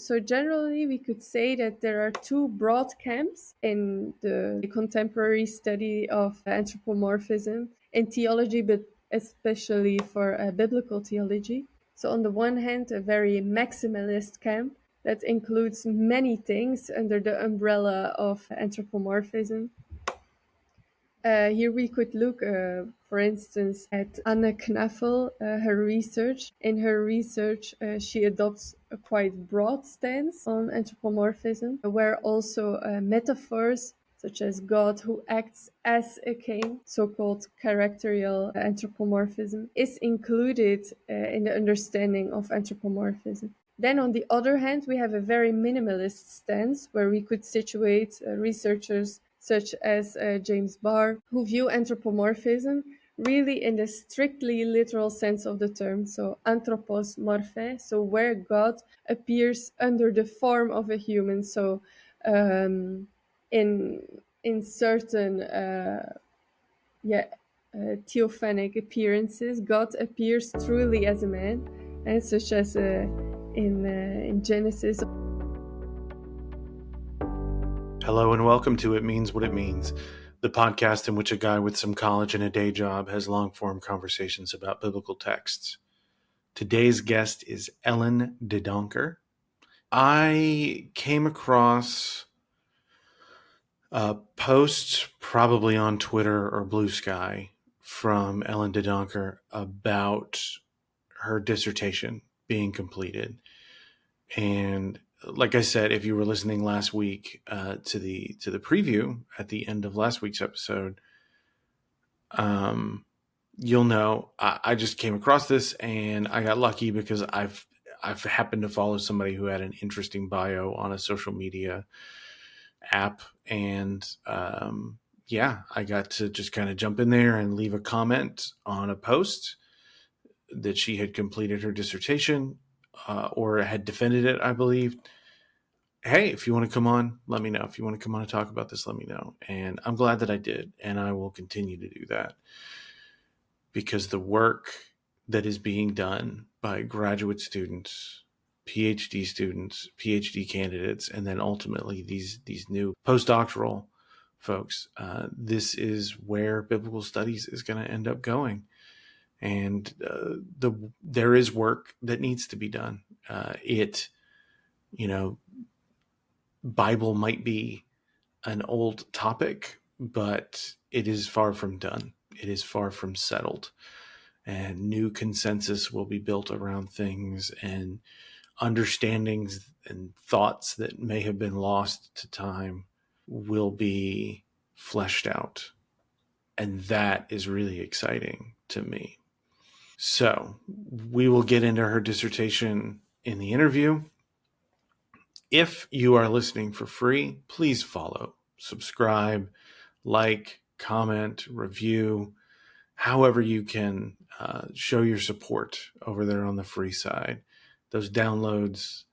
So generally, we could say that there are two broad camps in the contemporary study of anthropomorphism in theology, but especially for biblical theology. So on the one hand, a very maximalist camp that includes many things under the umbrella of anthropomorphism. Here we could look, for instance, at Anne Knaffel, her research. In her research, she adopts a quite broad stance on anthropomorphism, where also metaphors such as God who acts as a king, so-called characterial anthropomorphism, is included in the understanding of anthropomorphism. Then on the other hand, we have a very minimalist stance where we could situate researchers such as James Barr, who view anthropomorphism really in the strictly literal sense of the term. So anthropos morphe, so where God appears under the form of a human. So in certain theophanic appearances, God appears truly as a man, and such as in Genesis. Hello and welcome to It Means What It Means, the podcast in which a guy with some college and a day job has long-form conversations about biblical texts. Today's guest is Ellen de Doncker. I came across a post probably on Twitter or Blue Sky from Ellen de Doncker about her dissertation being completed. And like I said, if you were listening last week to the preview at the end of last week's episode, you'll know I just came across this and I got lucky because I've happened to follow somebody who had an interesting bio on a social media app, and I got to just kind of jump in there and leave a comment on a post that she had completed her dissertation or had defended it, I believe. Hey, if you want to come on, let me know. If you want to come on and talk about this, let me know. And I'm glad that I did, and I will continue to do that because the work that is being done by graduate students, PhD candidates, and then ultimately these new postdoctoral folks, this is where biblical studies is going to end up going. And there is work that needs to be done. Bible might be an old topic, but it is far from done. It is far from settled. And new consensus will be built around things, and understandings and thoughts that may have been lost to time will be fleshed out. And that is really exciting to me. So we will get into her dissertation in the interview. If you are listening for free, please follow, subscribe, like, comment, review, however you can show your support over there on the free side. Those downloads,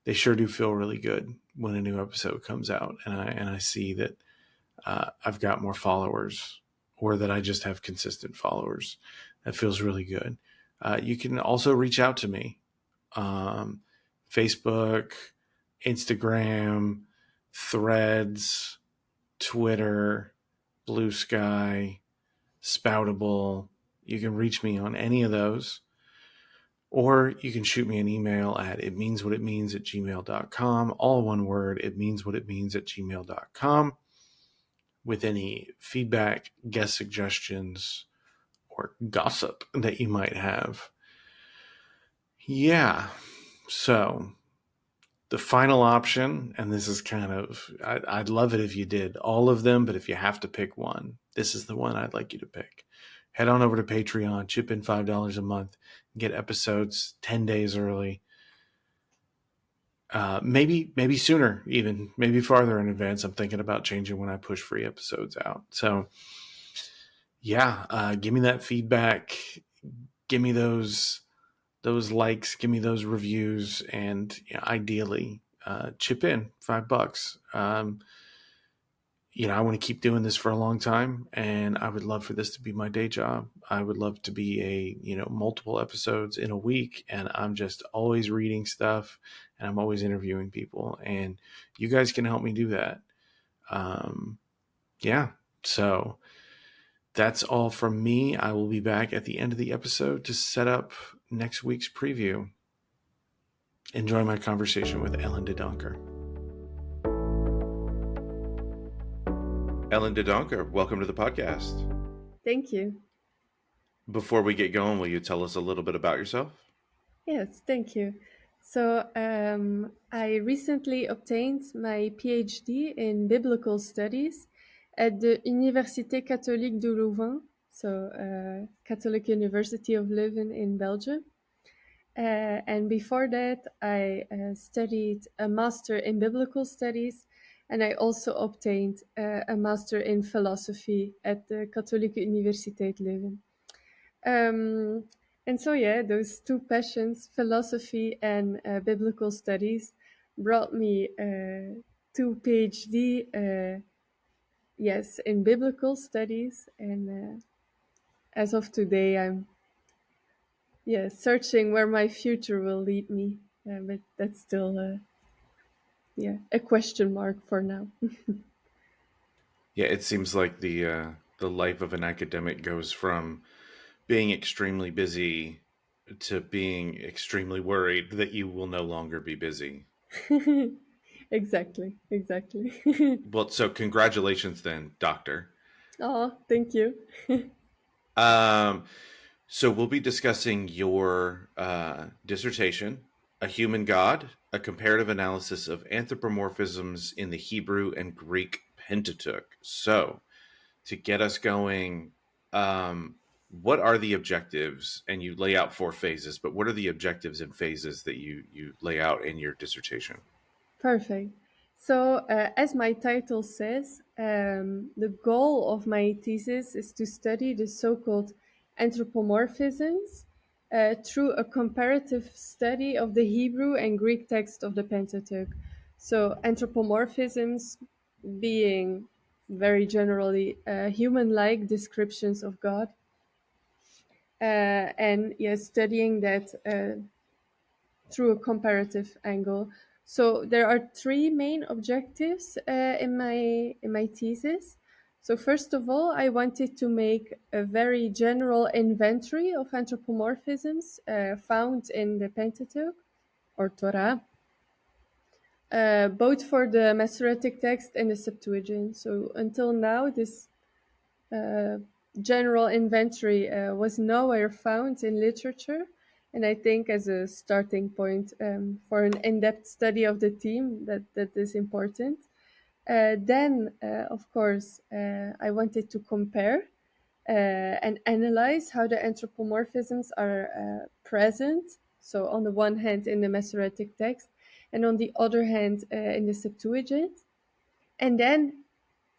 they sure do feel really good when a new episode comes out, and I see that I've got more followers, or that I just have consistent followers. That feels really good. You can also reach out to me. Facebook, Instagram, Threads, Twitter, Blue Sky, Spoutable. You can reach me on any of those. Or you can shoot me an email at itmeanswhatitmeans@gmail.com. All one word, itmeanswhatitmeans@gmail.com, with any feedback, guest suggestions, or gossip that you might have. Yeah. So the final option, and this is kind of, I'd love it if you did all of them, but if you have to pick one, this is the one I'd like you to pick. Head on over to Patreon, chip in $5 a month, get episodes 10 days early. Maybe sooner, even maybe farther in advance. I'm thinking about changing when I push free episodes out. So yeah, give me that feedback. Give me those likes, give me those reviews, and ideally chip in $5. I want to keep doing this for a long time, and I would love for this to be my day job. I would love to be multiple episodes in a week, and I'm just always reading stuff and I'm always interviewing people, and you guys can help me do that. Um, yeah. So that's all from me. I will be back at the end of the episode to set up next week's preview. Enjoy my conversation with Ellen de Doncker. Ellen de Doncker, welcome to the podcast. Thank you. Before we get going, will you tell us a little bit about yourself? Yes, thank you. So, I recently obtained my PhD in biblical studies at the Université Catholique de Louvain, so Catholic University of Leuven in Belgium. And before that, I studied a master in biblical studies, and I also obtained a master in philosophy at the Katholieke Universiteit Leuven. Um, and so, yeah, those two passions, philosophy and biblical studies, brought me to PhD, yes, in biblical studies. And as of today, I'm searching where my future will lead me. But that's still a question mark for now. Yeah, it seems like the life of an academic goes from being extremely busy to being extremely worried that you will no longer be busy. Exactly, exactly. Well, so congratulations then, doctor. Oh, thank you. Um, so we'll be discussing your dissertation, A Human God, a comparative analysis of anthropomorphisms in the Hebrew and Greek Pentateuch. So to get us going, what are the objectives? And you lay out 4 phases, but what are the objectives and phases that you lay out in your dissertation? Perfect. So, as my title says, the goal of my thesis is to study the so called anthropomorphisms through a comparative study of the Hebrew and Greek text of the Pentateuch. So, anthropomorphisms being very generally human like descriptions of God. And yes, studying that through a comparative angle. So there are three main objectives in my thesis. So first of all, I wanted to make a very general inventory of anthropomorphisms found in the Pentateuch or Torah, both for the Masoretic text and the Septuagint. So until now, this uh, general inventory was nowhere found in literature. And I think as a starting point for an in-depth study of the theme, that is important. Then, of course, I wanted to compare and analyze how the anthropomorphisms are present. So, on the one hand, in the Masoretic text, and on the other hand, in the Septuagint. And then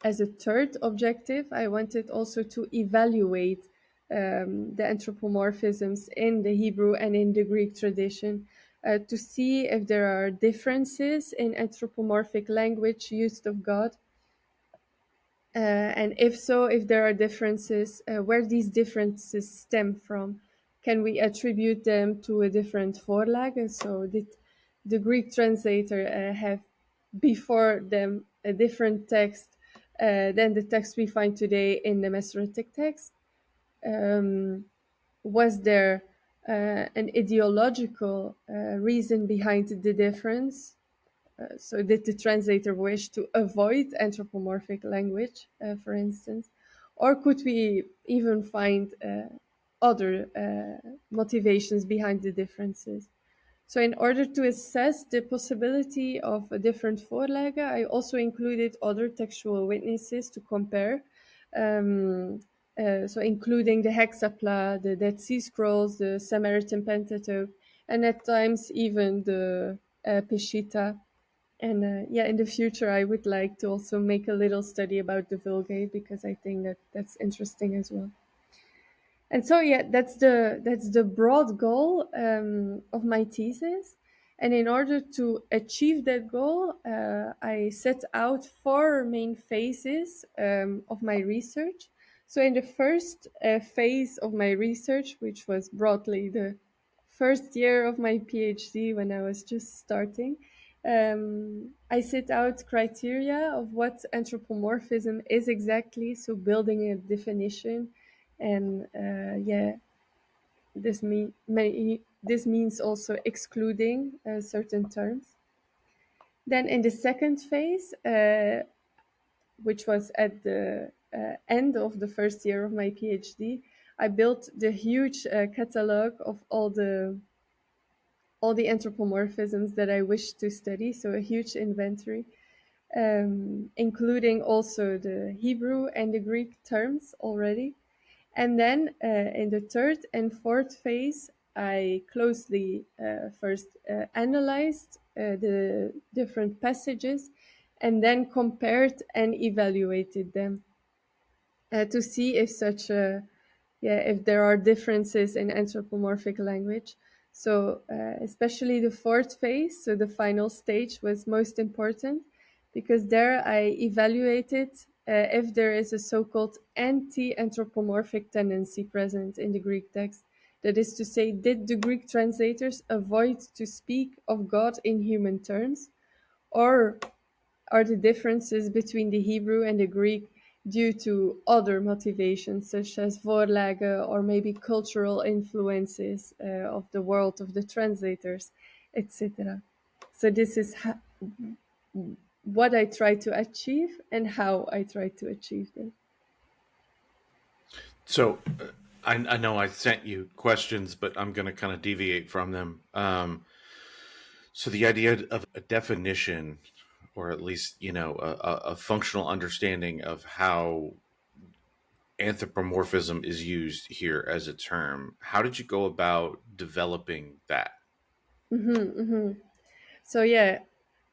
as a third objective, I wanted also to evaluate the anthropomorphisms in the Hebrew and in the Greek tradition to see if there are differences in anthropomorphic language used of God. And if so, if there are differences, where these differences stem from. Can we attribute them to a different voorlage? So, did the Greek translator have before them a different text than the text we find today in the Masoretic text? Um, was there an ideological reason behind the difference? So, did the translator wish to avoid anthropomorphic language, for instance? Or could we even find other motivations behind the differences? So, in order to assess the possibility of a different voorlage, I also included other textual witnesses to compare. Um, so, including the Hexapla, the Dead Sea Scrolls, the Samaritan Pentateuch, and at times even the Peshitta. And in the future, I would like to also make a little study about the Vulgate because I think that that's interesting as well. And so, that's the broad goal of my thesis. And in order to achieve that goal, I set out 4 main phases of my research. So, in the first phase of my research, which was broadly the first year of my PhD, when I was just starting, I set out criteria of what anthropomorphism is exactly. So building a definition, and yeah, this means also excluding certain terms. Then in the second phase, which was at the end of the first year of my PhD, I built the huge catalog of all the anthropomorphisms that I wished to study. So a huge inventory, including also the Hebrew and the Greek terms already. And then in the third and fourth phase, I closely first analyzed the different passages and then compared and evaluated them to see if if there are differences in anthropomorphic language. So especially the fourth phase, so the final stage, was most important because there I evaluated if there is a so-called anti-anthropomorphic tendency present in the Greek text. That is to say, did the Greek translators avoid to speak of God in human terms, or are the differences between the Hebrew and the Greek due to other motivations, such as voorlage or maybe cultural influences of the world of the translators, etc. So this is what I try to achieve and how I try to achieve it. So I know I sent you questions, but I'm going to kind of deviate from them. So the idea of a definition, or at least a functional understanding of how anthropomorphism is used here as a term. How did you go about developing that? So yeah,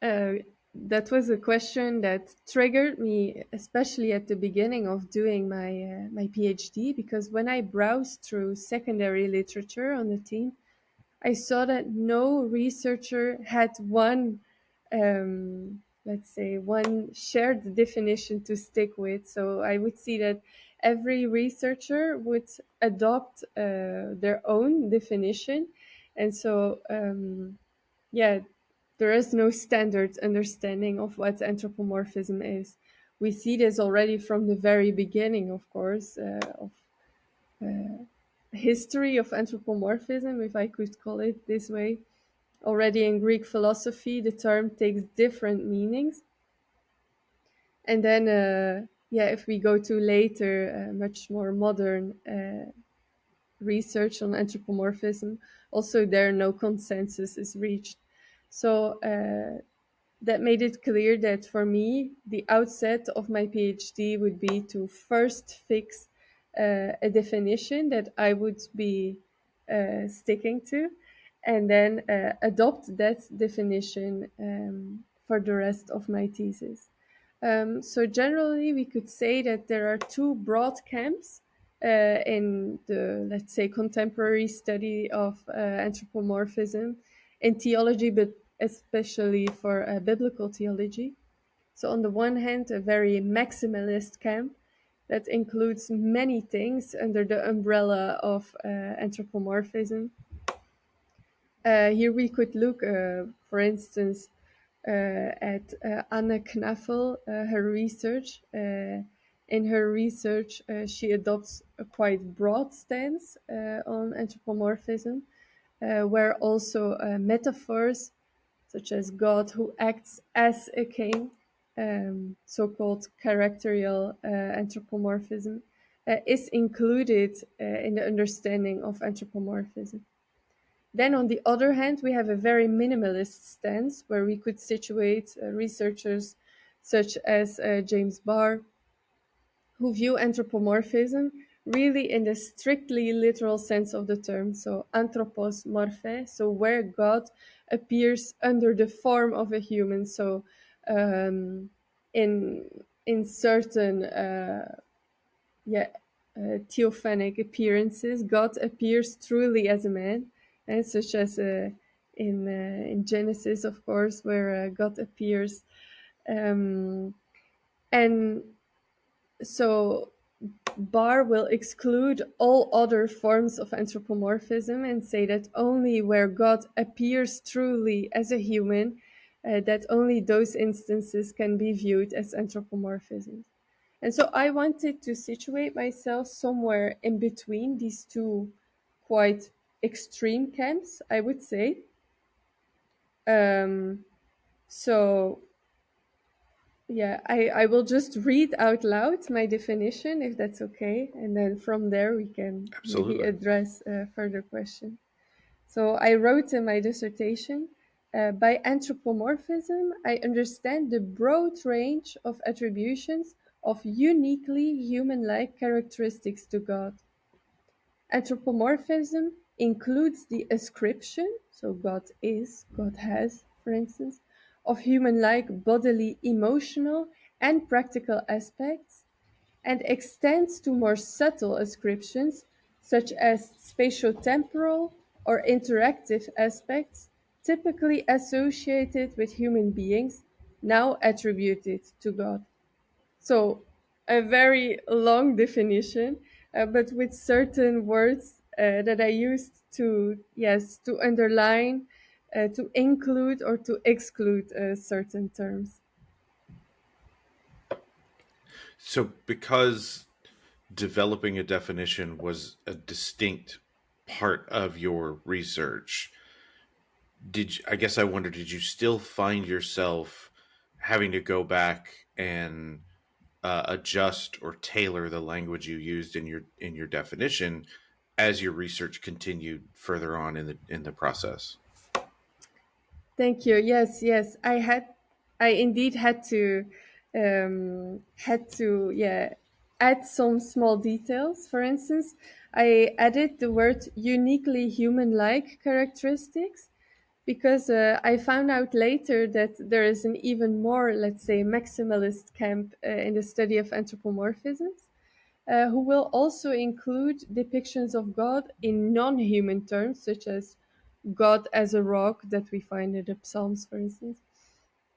uh, that was a question that triggered me, especially at the beginning of doing my PhD, because when I browsed through secondary literature on the theme, I saw that no researcher had one, let's say, one shared definition to stick with. So I would see that every researcher would adopt their own definition, and so yeah, there is no standard understanding of what anthropomorphism is. We see this already from the very beginning, of course, of history of anthropomorphism, if I could call it this way. Already in Greek philosophy, the term takes different meanings. And then, yeah, if we go to later, much more modern research on anthropomorphism, also there no consensus is reached. So that made it clear that for me, the outset of my PhD would be to first fix a definition that I would be sticking to, and then adopt that definition for the rest of my thesis. So generally, we could say that there are two broad camps in the, let's say, contemporary study of anthropomorphism in theology, but especially for biblical theology. So on the one hand, a very maximalist camp that includes many things under the umbrella of anthropomorphism. Here we could look, for instance, at Anne Knaffel, her research. In her research, she adopts a quite broad stance on anthropomorphism, where also metaphors such as God who acts as a king, so-called characterial anthropomorphism, is included in the understanding of anthropomorphism. Then, on the other hand, we have a very minimalist stance where we could situate researchers such as James Barr, who view anthropomorphism really in the strictly literal sense of the term. So, anthropos morphe, so where God appears under the form of a human. So, in certain yeah, theophanic appearances, God appears truly as a man, and such as in Genesis, of course, where God appears, um, and so bar will exclude all other forms of anthropomorphism and say that only where God appears truly as a human, that only those instances can be viewed as anthropomorphism. And so I wanted to situate myself somewhere in between these two quite extreme camps, I would say. Um, so yeah, I will just read out loud my definition, if that's okay. And then from there, we can maybe Absolutely. address further questions. So I wrote in my dissertation, by anthropomorphism, I understand the broad range of attributions of uniquely human-like characteristics to God. Anthropomorphism includes the ascription, so God is, God has, for instance, of human-like bodily, emotional, and practical aspects, and extends to more subtle ascriptions, such as spatio-temporal or interactive aspects, typically associated with human beings, now attributed to God. So, a very long definition, but with certain words that I used to, yes, to underline, to include or to exclude certain terms. So, because developing a definition was a distinct part of your research, I guess I wonder, did you still find yourself having to go back and adjust or tailor the language you used in your definition as your research continued further on in the process? Thank you. Yes, yes. I indeed had to, yeah, add some small details. For instance, I added the word uniquely human-like characteristics because I found out later that there is an even more, let's say, maximalist camp in the study of anthropomorphisms, who will also include depictions of God in non-human terms, such as God as a rock that we find in the Psalms, for instance.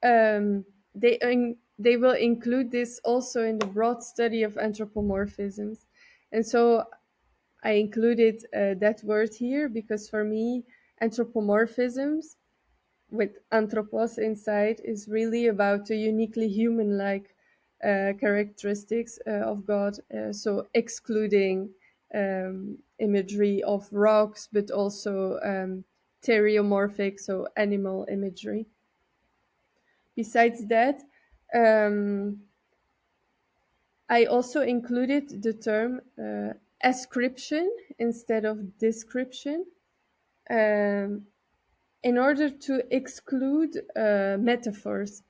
They will include this also in the broad study of anthropomorphisms, and so I included that word here because for me, anthropomorphisms with anthropos inside is really about the uniquely human-like characteristics of God. So excluding imagery of rocks, but also theriomorphic, so animal imagery. Besides that, um, I also included the term ascription instead of description. Um, in order to exclude metaphors,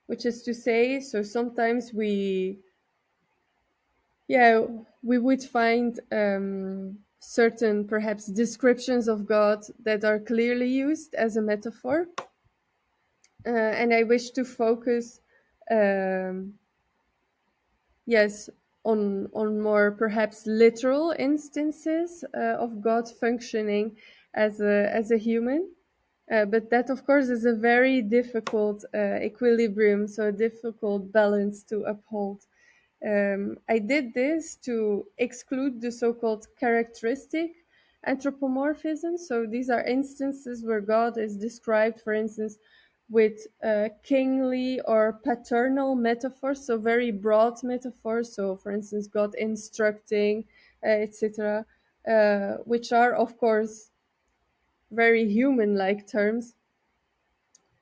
which is to say, so sometimes yeah, we would find certain perhaps descriptions of God that are clearly used as a metaphor, and I wish to focus, um, yes, on more perhaps literal instances of God functioning as a human. But that, of course, is a very difficult equilibrium, so a difficult balance to uphold. I did this to exclude the so-called characteristic anthropomorphism. So these are instances where God is described, for instance, with kingly or paternal metaphors, so very broad metaphors. So, for instance, God instructing, etc., which are, of course, very human-like terms.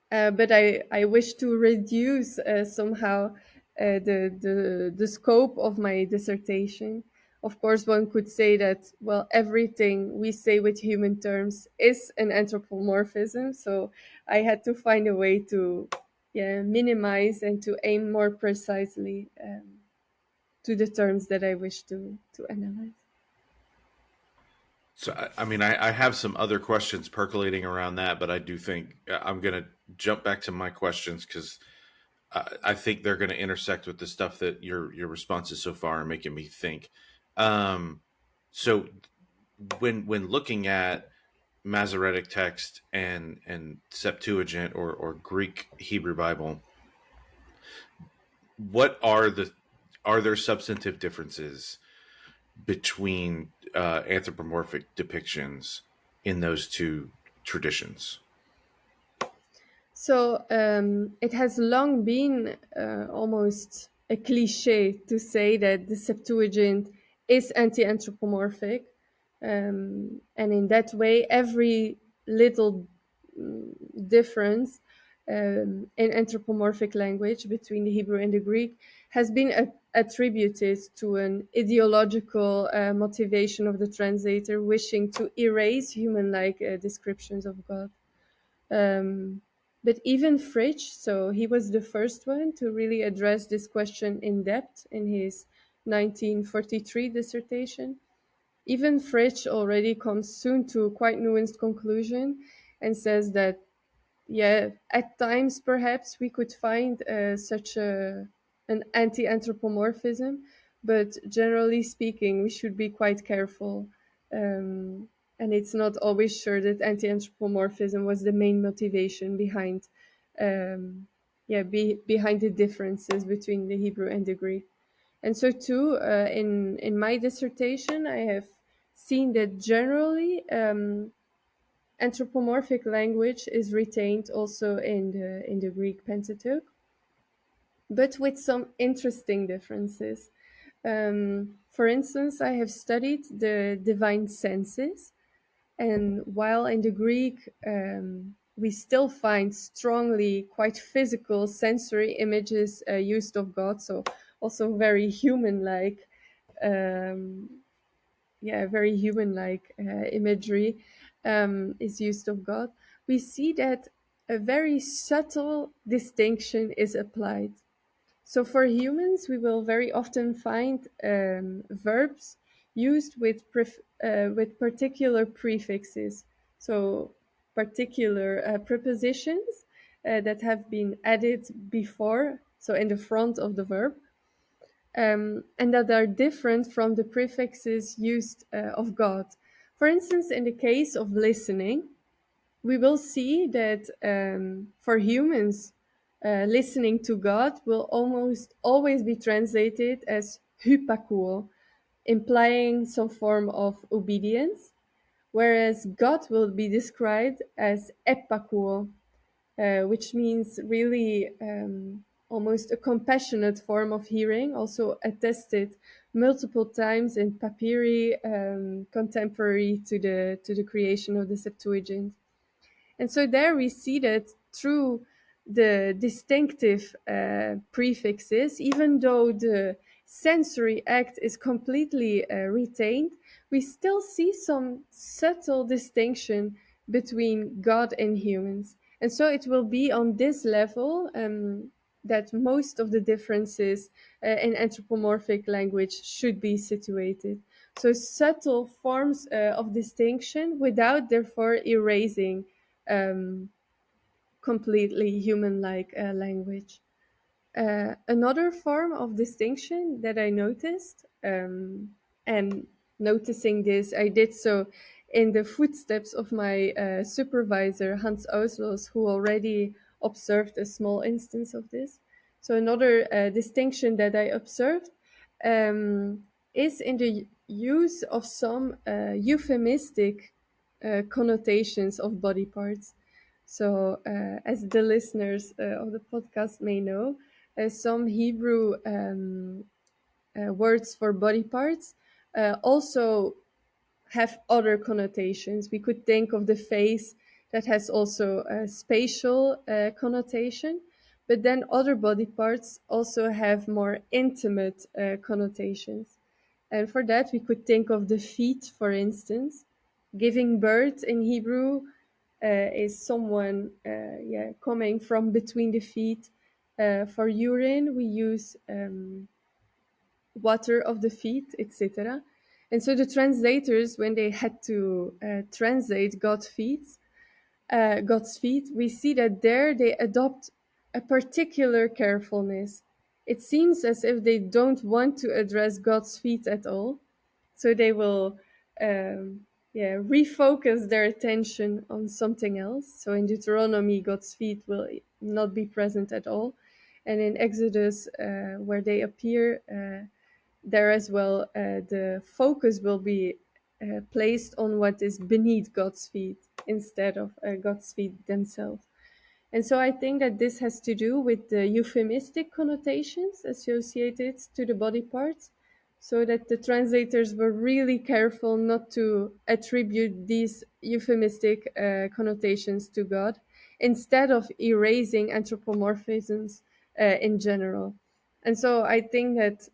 But I wish to reduce somehow the scope of my dissertation. Of course, one could say that, well, everything we say with human terms is an anthropomorphism. So I had to find a way to, yeah, minimize and to aim more precisely to the terms that I wish to analyze. So, I mean, I have some other questions percolating around that, but I do think I'm going to jump back to my questions because I think they're going to intersect with the stuff that your responses so far are making me think. Um, so, when looking at Masoretic text and Septuagint or Greek Hebrew Bible, what are there substantive differences between anthropomorphic depictions in those two traditions? So it has long been almost a cliche to say that the Septuagint is anti-anthropomorphic, and in that way, every little difference in anthropomorphic language between the Hebrew and the Greek has been attributed to an ideological motivation of the translator wishing to erase human-like descriptions of God. Um, but even Fritsch, so he was the first one to really address this question in depth in his 1943 dissertation. Even Fritsch already comes soon to a quite nuanced conclusion and says that, yeah, at times perhaps we could find such an anti-anthropomorphism, but generally speaking, we should be quite careful. Um, and it's not always sure that anti-anthropomorphism was the main motivation behind, behind the differences between the Hebrew and the Greek. And so too, in my dissertation, I have seen that generally anthropomorphic language is retained also in the Greek Pentateuch, but with some interesting differences. For instance, I have studied the divine senses, and while in the Greek we still find strongly quite physical sensory images used of God, so also very human-like, very human-like imagery is used of God, we see that a very subtle distinction is applied. So for humans, we will very often find verbs used with particular prefixes. So particular prepositions that have been added before, so in the front of the verb, and that are different from the prefixes used of God. For instance, in the case of listening, we will see that for humans, listening to God will almost always be translated as hypakuo, implying some form of obedience, whereas God will be described as epakuo, which means really almost a compassionate form of hearing, also attested multiple times in papyri contemporary to the creation of the Septuagint. And so there we see that through the distinctive prefixes, even though the sensory act is completely retained, we still see some subtle distinction between God and humans. And so it will be on this level that most of the differences in anthropomorphic language should be situated. So subtle forms of distinction without therefore erasing um, completely human-like language. Another form of distinction that I noticed, and noticing this, I did so in the footsteps of my supervisor, Hans Auslos, who already observed a small instance of this. So another distinction that I observed is in the use of some euphemistic connotations of body parts. So, as the listeners of the podcast may know, some Hebrew words for body parts also have other connotations. We could think of the face that has also a spatial connotation, but then other body parts also have more intimate connotations. And for that, we could think of the feet, for instance. Giving birth in Hebrew is someone coming from between the feet. For urine, we use water of the feet, etc. And so the translators, when they had to translate God's feet, we see that there they adopt a particular carefulness. It seems as if they don't want to address God's feet at all, so they will refocus their attention on something else. So in Deuteronomy, God's feet will not be present at all. and in Exodus, where they appear, there as well, the focus will be placed on what is beneath God's feet instead of God's feet themselves. And so I think that this has to do with the euphemistic connotations associated to the body parts, so that the translators were really careful not to attribute these euphemistic connotations to God, instead of erasing anthropomorphisms in general. And so I think that,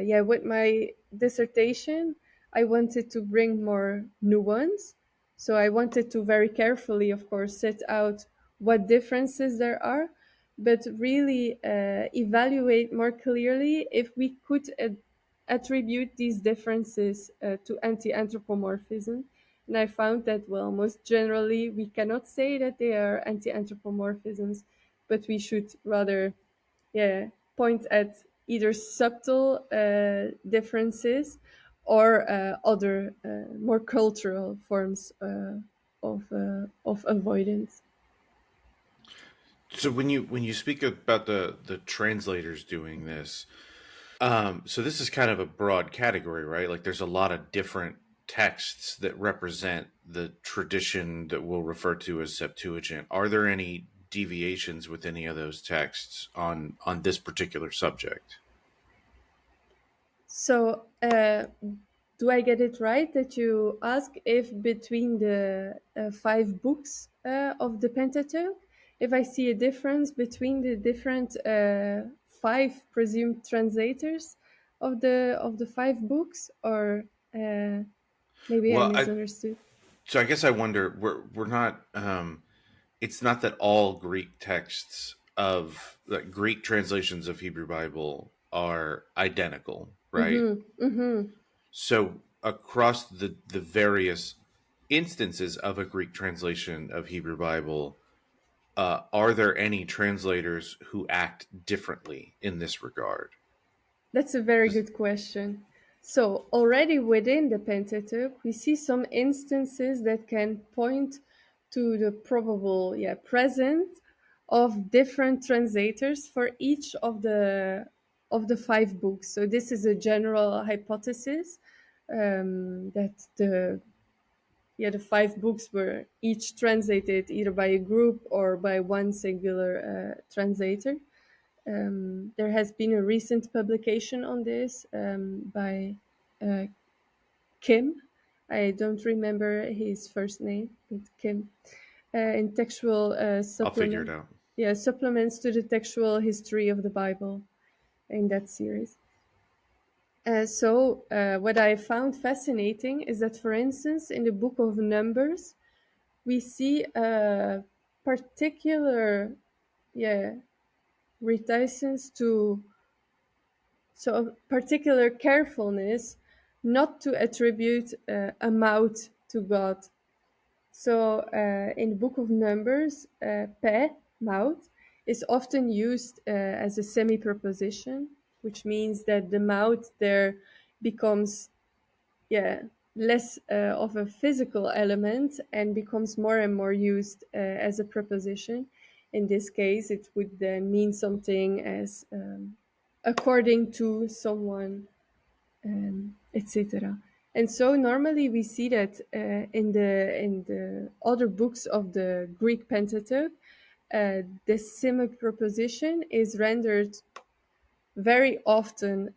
yeah, with my dissertation, I wanted to bring more nuance. So I wanted to very carefully, of course, set out what differences there are, but really evaluate more clearly if we could attribute these differences to anti-anthropomorphism. And I found that, well, most generally, we cannot say that they are anti-anthropomorphisms, but we should rather, yeah, point at either subtle differences or other more cultural forms of avoidance. So when you speak about the translators doing this, so this is kind of a broad category, right? Like there's a lot of different texts that represent the tradition that we'll refer to as Septuagint. Are there any deviations with any of those texts on this particular subject? So, do I get it right that you ask if between the five books of the Pentateuch, if I see a difference between the different five presumed translators of the five books, or maybe I Well, misunderstood? I guess I wonder, we're not it's not that all Greek texts of like Greek translations of Hebrew Bible are identical, right? Mm-hmm. Mm-hmm. So across the various instances of a Greek translation of Hebrew Bible, are there any translators who act differently in this regard? That's a very Does, good question. So, already within the Pentateuch, we see some instances that can point to the probable, yeah, presence of different translators for each of the five books. So this is a general hypothesis, that the five books were each translated either by a group or by one singular translator. There has been a recent publication on this by uh, Kim. I don't remember his first name, but Kim, in textual I'll figure it supplement. out. Yeah, supplements to the textual history of the Bible in that series. What I found fascinating is that, for instance, in the book of Numbers, we see a particular, yeah, reticence to, so a particular carefulness not to attribute a mouth to God. So in the book of Numbers, pe, mouth, is often used as a semi-preposition, which means that the mouth there becomes, yeah, less of a physical element and becomes more and more used as a preposition. In this case, it would then mean something as according to someone, etc. And so normally we see that in the other books of the Greek Pentateuch, the semi preposition is rendered very often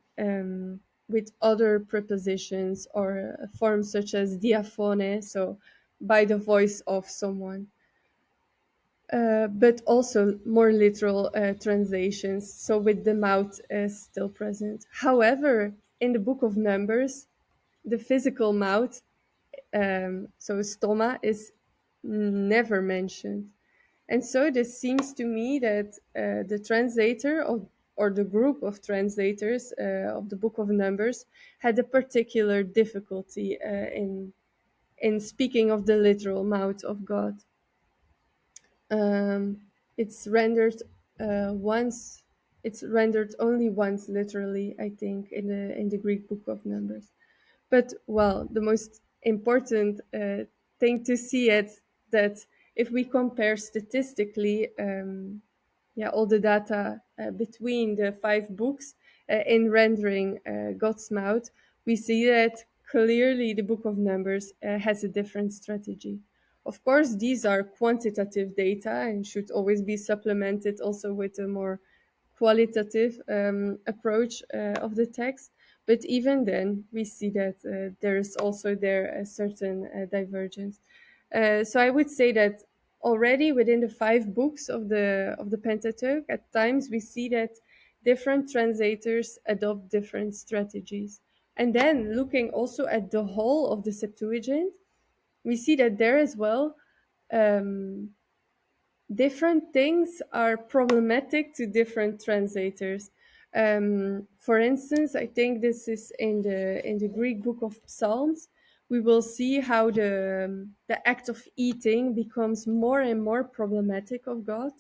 with other prepositions or forms such as diaphone, so by the voice of someone, but also more literal translations, so with the mouth still present. However, in the book of Numbers, the physical mouth, so stoma, is never mentioned. And so this seems to me that the translator of, or the group of translators of the Book of Numbers had a particular difficulty in speaking of the literal mouth of God. Um, it's rendered once. It's rendered only once, literally, I think, in the Greek Book of Numbers. But well, the most important thing to see it that if we compare statistically, yeah, all the data between the five books in rendering God's mouth, we see that clearly the Book of Numbers has a different strategy. Of course, these are quantitative data and should always be supplemented also with a more qualitative approach of the text. But even then, we see that there is also there a certain divergence. So I would say that already within the five books of the Pentateuch, at times we see that different translators adopt different strategies. And then looking also at the whole of the Septuagint, we see that there as well um, different things are problematic to different translators. For instance, I think this is in the Greek book of Psalms. We will see how the act of eating becomes more and more problematic of God.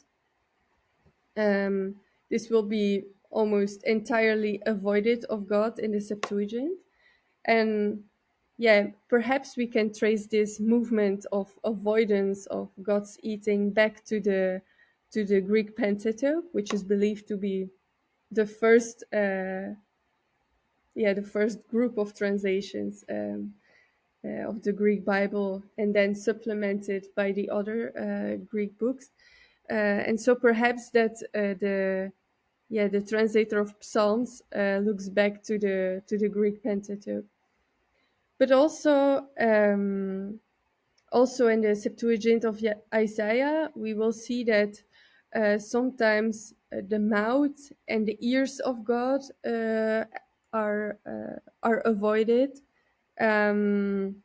This will be almost entirely avoided of God in the Septuagint. And yeah, perhaps we can trace this movement of avoidance of God's eating back to the Greek Pentateuch, which is believed to be the first the first group of translations of the Greek Bible, and then supplemented by the other Greek books. And so perhaps that the translator of Psalms looks back to the Greek Pentateuch. But also in the Septuagint of Isaiah, we will see that sometimes the mouth and the ears of God are avoided. Um,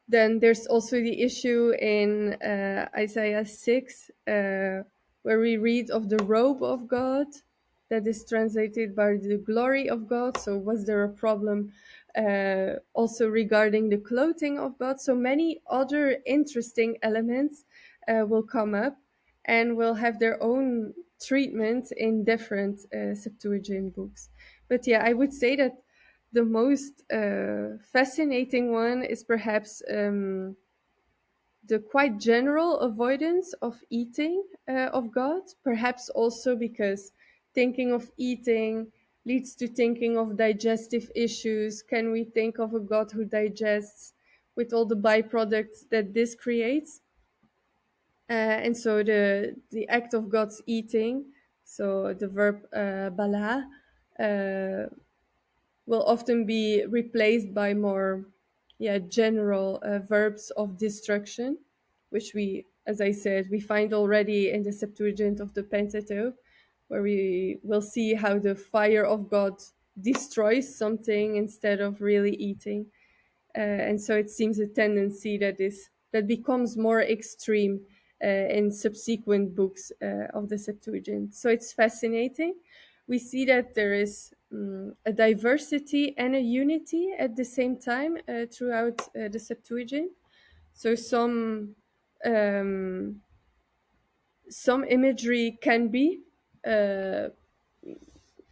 then there's also the issue in Isaiah 6, where we read of the robe of God that is translated by the glory of God. So, was there a problem also regarding the clothing of God? So, many other interesting elements will come up and will have their own treatment in different Septuagint books. But yeah, I would say that the most fascinating one is perhaps the quite general avoidance of eating of God, perhaps also because thinking of eating leads to thinking of digestive issues. Can we think of a God who digests with all the byproducts that this creates? And so the act of God's eating, so the verb bala, uh, will often be replaced by more general verbs of destruction, which we, as I said, we find already in the Septuagint of the Pentateuch, where we will see how the fire of God destroys something instead of really eating. And so it seems a tendency that becomes more extreme in subsequent books of the Septuagint. So it's fascinating. We see that there is a diversity and a unity at the same time throughout the Septuagint. So um, some imagery can be uh,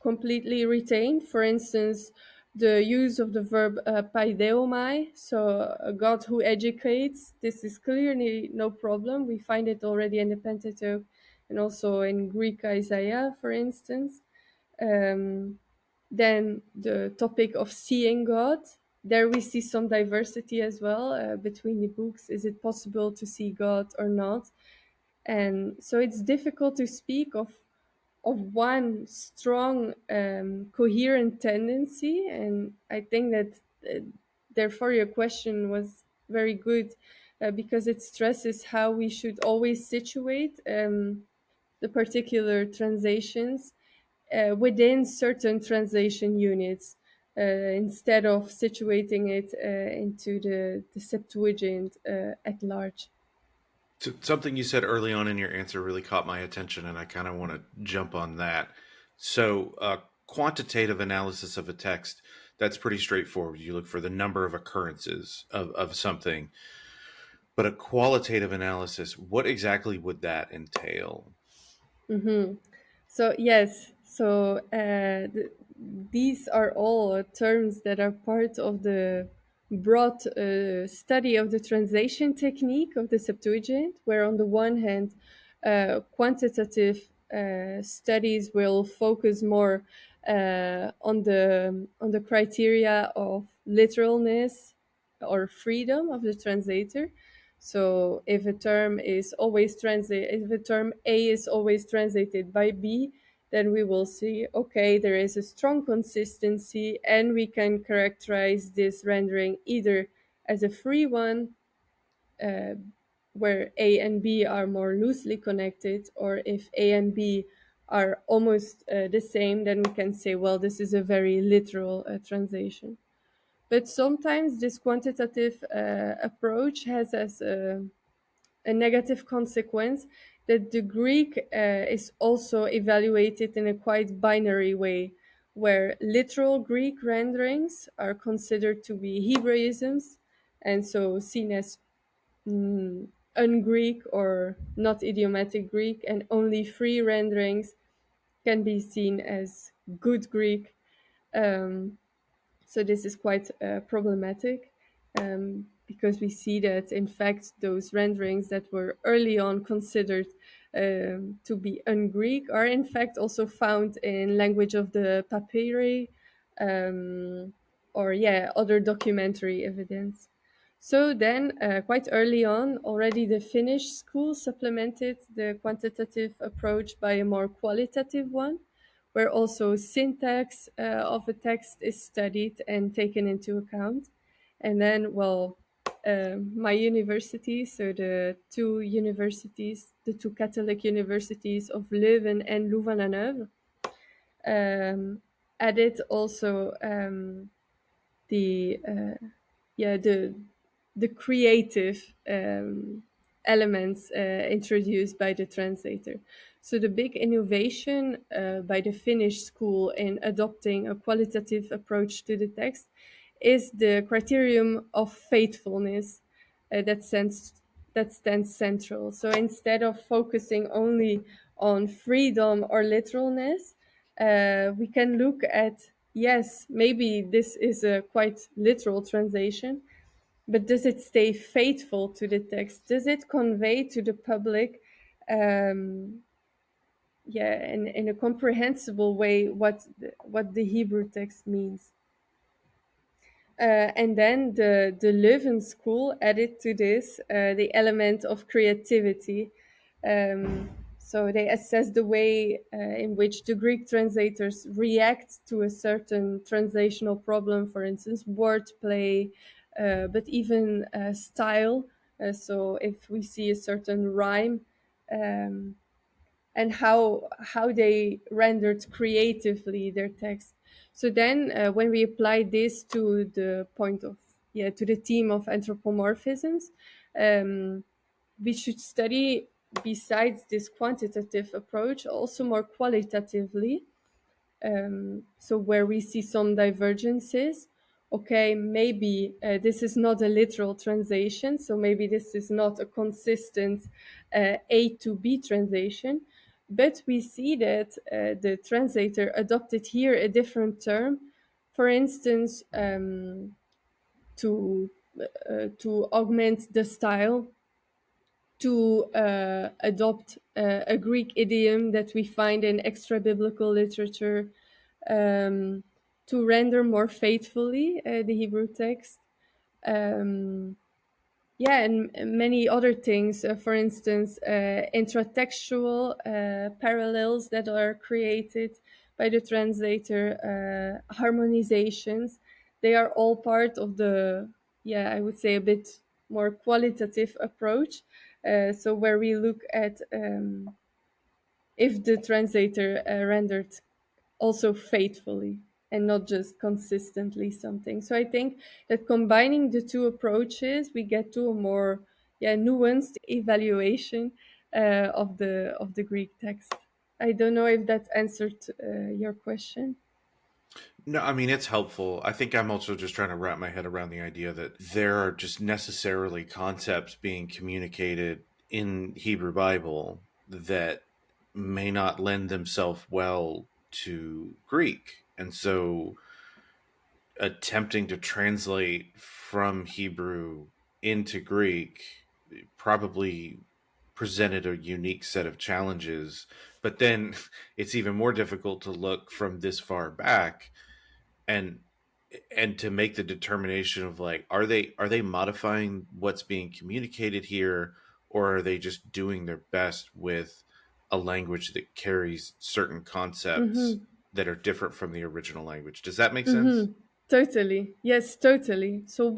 completely retained. For instance, the use of the verb paideomai, so a God who educates. This is clearly no problem. We find it already in the Pentateuch and also in Greek Isaiah, for instance. Um, then the topic of seeing God. There we see some diversity as well between the books. Is it possible to see God or not? And so it's difficult to speak of one strong coherent tendency. And I think that therefore your question was very good because it stresses how we should always situate the particular translations within certain translation units instead of situating it into the Septuagint at large. Something you said early on in your answer really caught my attention, and I kind of want to jump on that. So, quantitative analysis of a text, that's pretty straightforward. You look for the number of occurrences of something. But a qualitative analysis, what exactly would that entail? Mm-hmm. So yes, so these are all terms that are part of the broad study of the translation technique of the Septuagint, where on the one hand Quantitative studies will focus more on the criteria of literalness or freedom of the translator. So if a term is always translated, if a term A is always translated by B, then we will see, okay, there is a strong consistency, and we can characterize this rendering either as a free one, uh, where A and B are more loosely connected, or if A and B are almost the same, then we can say, well, this is a very literal translation. But sometimes this quantitative approach has as a negative consequence that the Greek is also evaluated in a quite binary way, where literal Greek renderings are considered to be Hebraisms and so seen as un-Greek or not idiomatic Greek, and only free renderings can be seen as good Greek. Um, so this is quite problematic, because we see that, in fact, those renderings that were early on considered to be un-Greek are in fact also found in language of the papyri, or other documentary evidence. So then, quite early on, already the Finnish school supplemented the quantitative approach by a more qualitative one, where also syntax of a text is studied and taken into account. And then, well, my university, so the two Catholic universities of Leuven and Louvain-la-Neuve, um, added also the yeah the creative elements introduced by the translator. So the big innovation by the Finnish school in adopting a qualitative approach to the text is the criterion of faithfulness that stands central. So instead of focusing only on freedom or literalness, we can look at, yes, maybe this is a quite literal translation, but does it stay faithful to the text? Does it convey to the public, um, in a comprehensible way what the Hebrew text means? And then the Leuven school added to this the element of creativity. So they assess the way in which the Greek translators react to a certain translational problem, for instance, wordplay, but even style. So if we see a certain rhyme, um, and how they rendered creatively their text. So then, when we apply this to the point of to the theme of anthropomorphisms, um, we should study, besides this quantitative approach, also more qualitatively. So where we see some divergences, okay, maybe this is not a literal translation, so maybe this is not a consistent A to B translation, but we see that the translator adopted here a different term, for instance, to augment the style, to adopt a Greek idiom that we find in extra biblical literature, um, to render more faithfully the Hebrew text. Um, and many other things. For instance, intratextual parallels that are created by the translator, harmonizations. They are all part of the, I would say, a bit more qualitative approach. So where we look at if the translator rendered also faithfully and not just consistently something. So I think that combining the two approaches, we get to a more nuanced evaluation of the Greek text. I don't know if that answered your question. No, I mean, it's helpful. I think I'm also just trying to wrap my head around the idea that there are just necessarily concepts being communicated in Hebrew Bible that may not lend themselves well to Greek. And so attempting to translate from Hebrew into Greek probably presented a unique set of challenges. But then it's even more difficult to look from this far back and to make the determination of like, are they modifying what's being communicated here, or are they just doing their best with a language that carries certain concepts Mm-hmm. that are different from the original language? Does that make sense? Mm-hmm. Totally. Yes, totally. So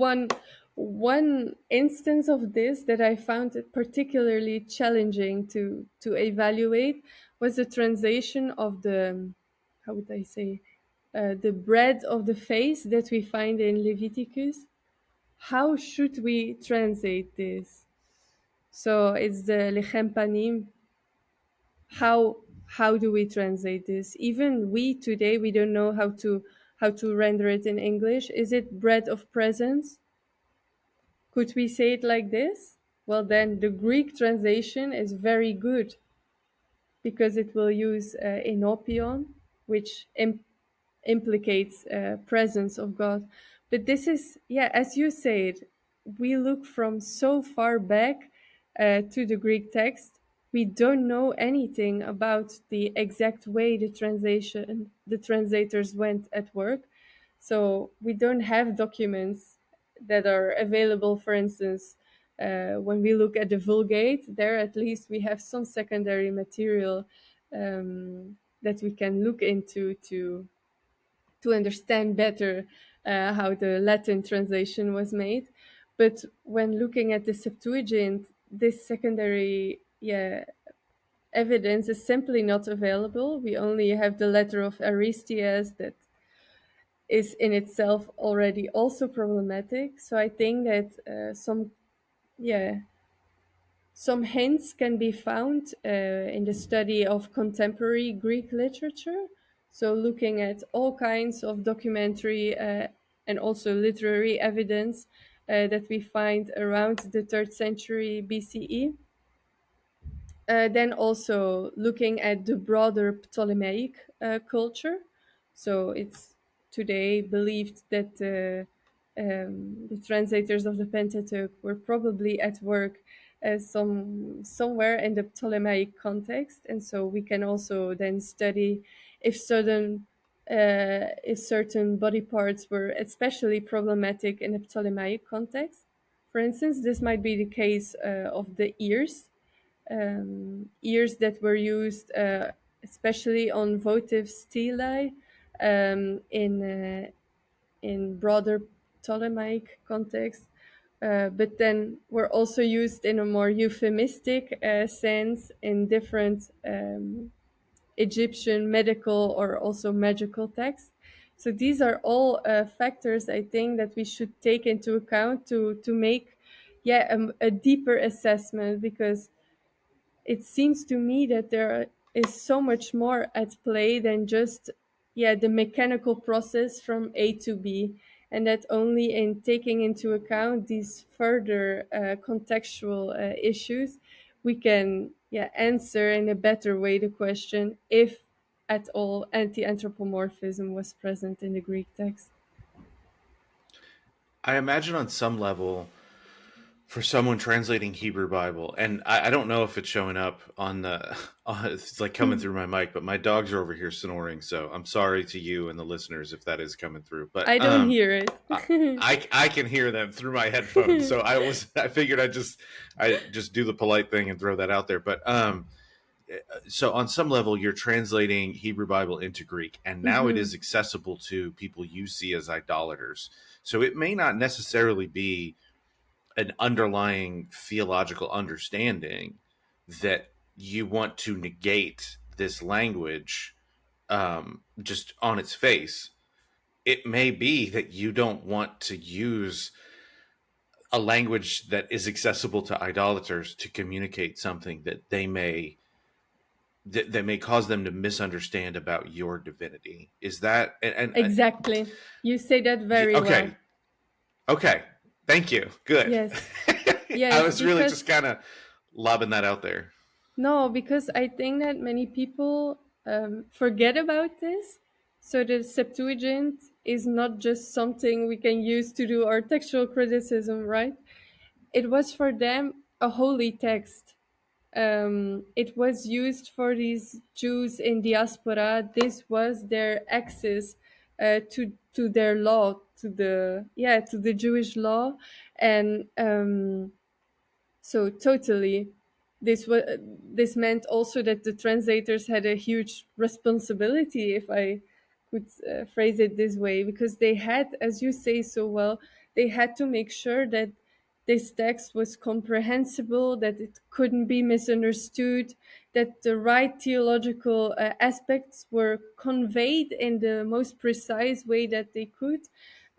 one instance of this that I found it particularly challenging to evaluate was the translation of the, how would I say, the bread of the face that we find in Leviticus. How should we translate this? So it's the lechem panim. How do we translate this? Even we today, we don't know how to render it in English. Is it bread of presence? Could we say it like this? Well, then the Greek translation is very good because it will use enopion, which implicates presence of God. But this is, yeah, as you said, we look from so far back to the Greek text. We don't know anything about the exact way the translators went at work. So we don't have documents that are available, for instance, when we look at the Vulgate, there at least we have some secondary material that we can look into to understand better how the Latin translation was made. But when looking at the Septuagint, this secondary, yeah, evidence is simply not available. We only have the letter of Aristeas that is in itself already also problematic. So I think that yeah, some hints can be found in the study of contemporary Greek literature. So, looking at all kinds of documentary and also literary evidence that we find around the 3rd century BCE. Then also looking at the broader Ptolemaic culture. So it's today believed that the translators of the Pentateuch were probably at work somewhere in the Ptolemaic context, and so we can also then study if certain body parts were especially problematic in the Ptolemaic context. For instance, this might be the case of the ears, ears that were used especially on votive stelae in broader Ptolemaic context, but then were also used in a more euphemistic sense in different Egyptian medical or also magical texts. So these are all factors I think that we should take into account to make, yeah, a deeper assessment, because it seems to me that there is so much more at play than just, yeah, the mechanical process from A to B, and that only in taking into account these further contextual issues we can, yeah, answer in a better way the question if at all anti-anthropomorphism was present in the Greek text. I imagine on some level, for someone translating Hebrew Bible, and I don't know if it's showing up on the, it's like coming through my mic, but my dogs are over here snoring, so I'm sorry to you and the listeners if that is coming through. But I don't hear I, it. I can hear them through my headphones, so I figured I just do the polite thing and throw that out there. But so on some level, you're translating Hebrew Bible into Greek, and now it is accessible to people you see as idolaters. So it may not necessarily be an underlying theological understanding that you want to negate this language just on its face. It may be that you don't want to use a language that is accessible to idolaters to communicate something that that may cause them to misunderstand about your divinity. Is that Exactly. You say that very well. okay? Okay, thank you. Good. Yes. I Yes, was really just because kind of lobbing that out there. no, because I think that many people forget about this. So the Septuagint is not just something we can use to do our textual criticism, right? It was for them a holy text. it was used for these Jews in diaspora. This was their access to their law, to the Jewish law, and so totally, this meant also that the translators had a huge responsibility, if I could phrase it this way, because they had, as you say so well, they had to make sure that this text was comprehensible, that it couldn't be misunderstood, that the right theological aspects were conveyed in the most precise way that they could.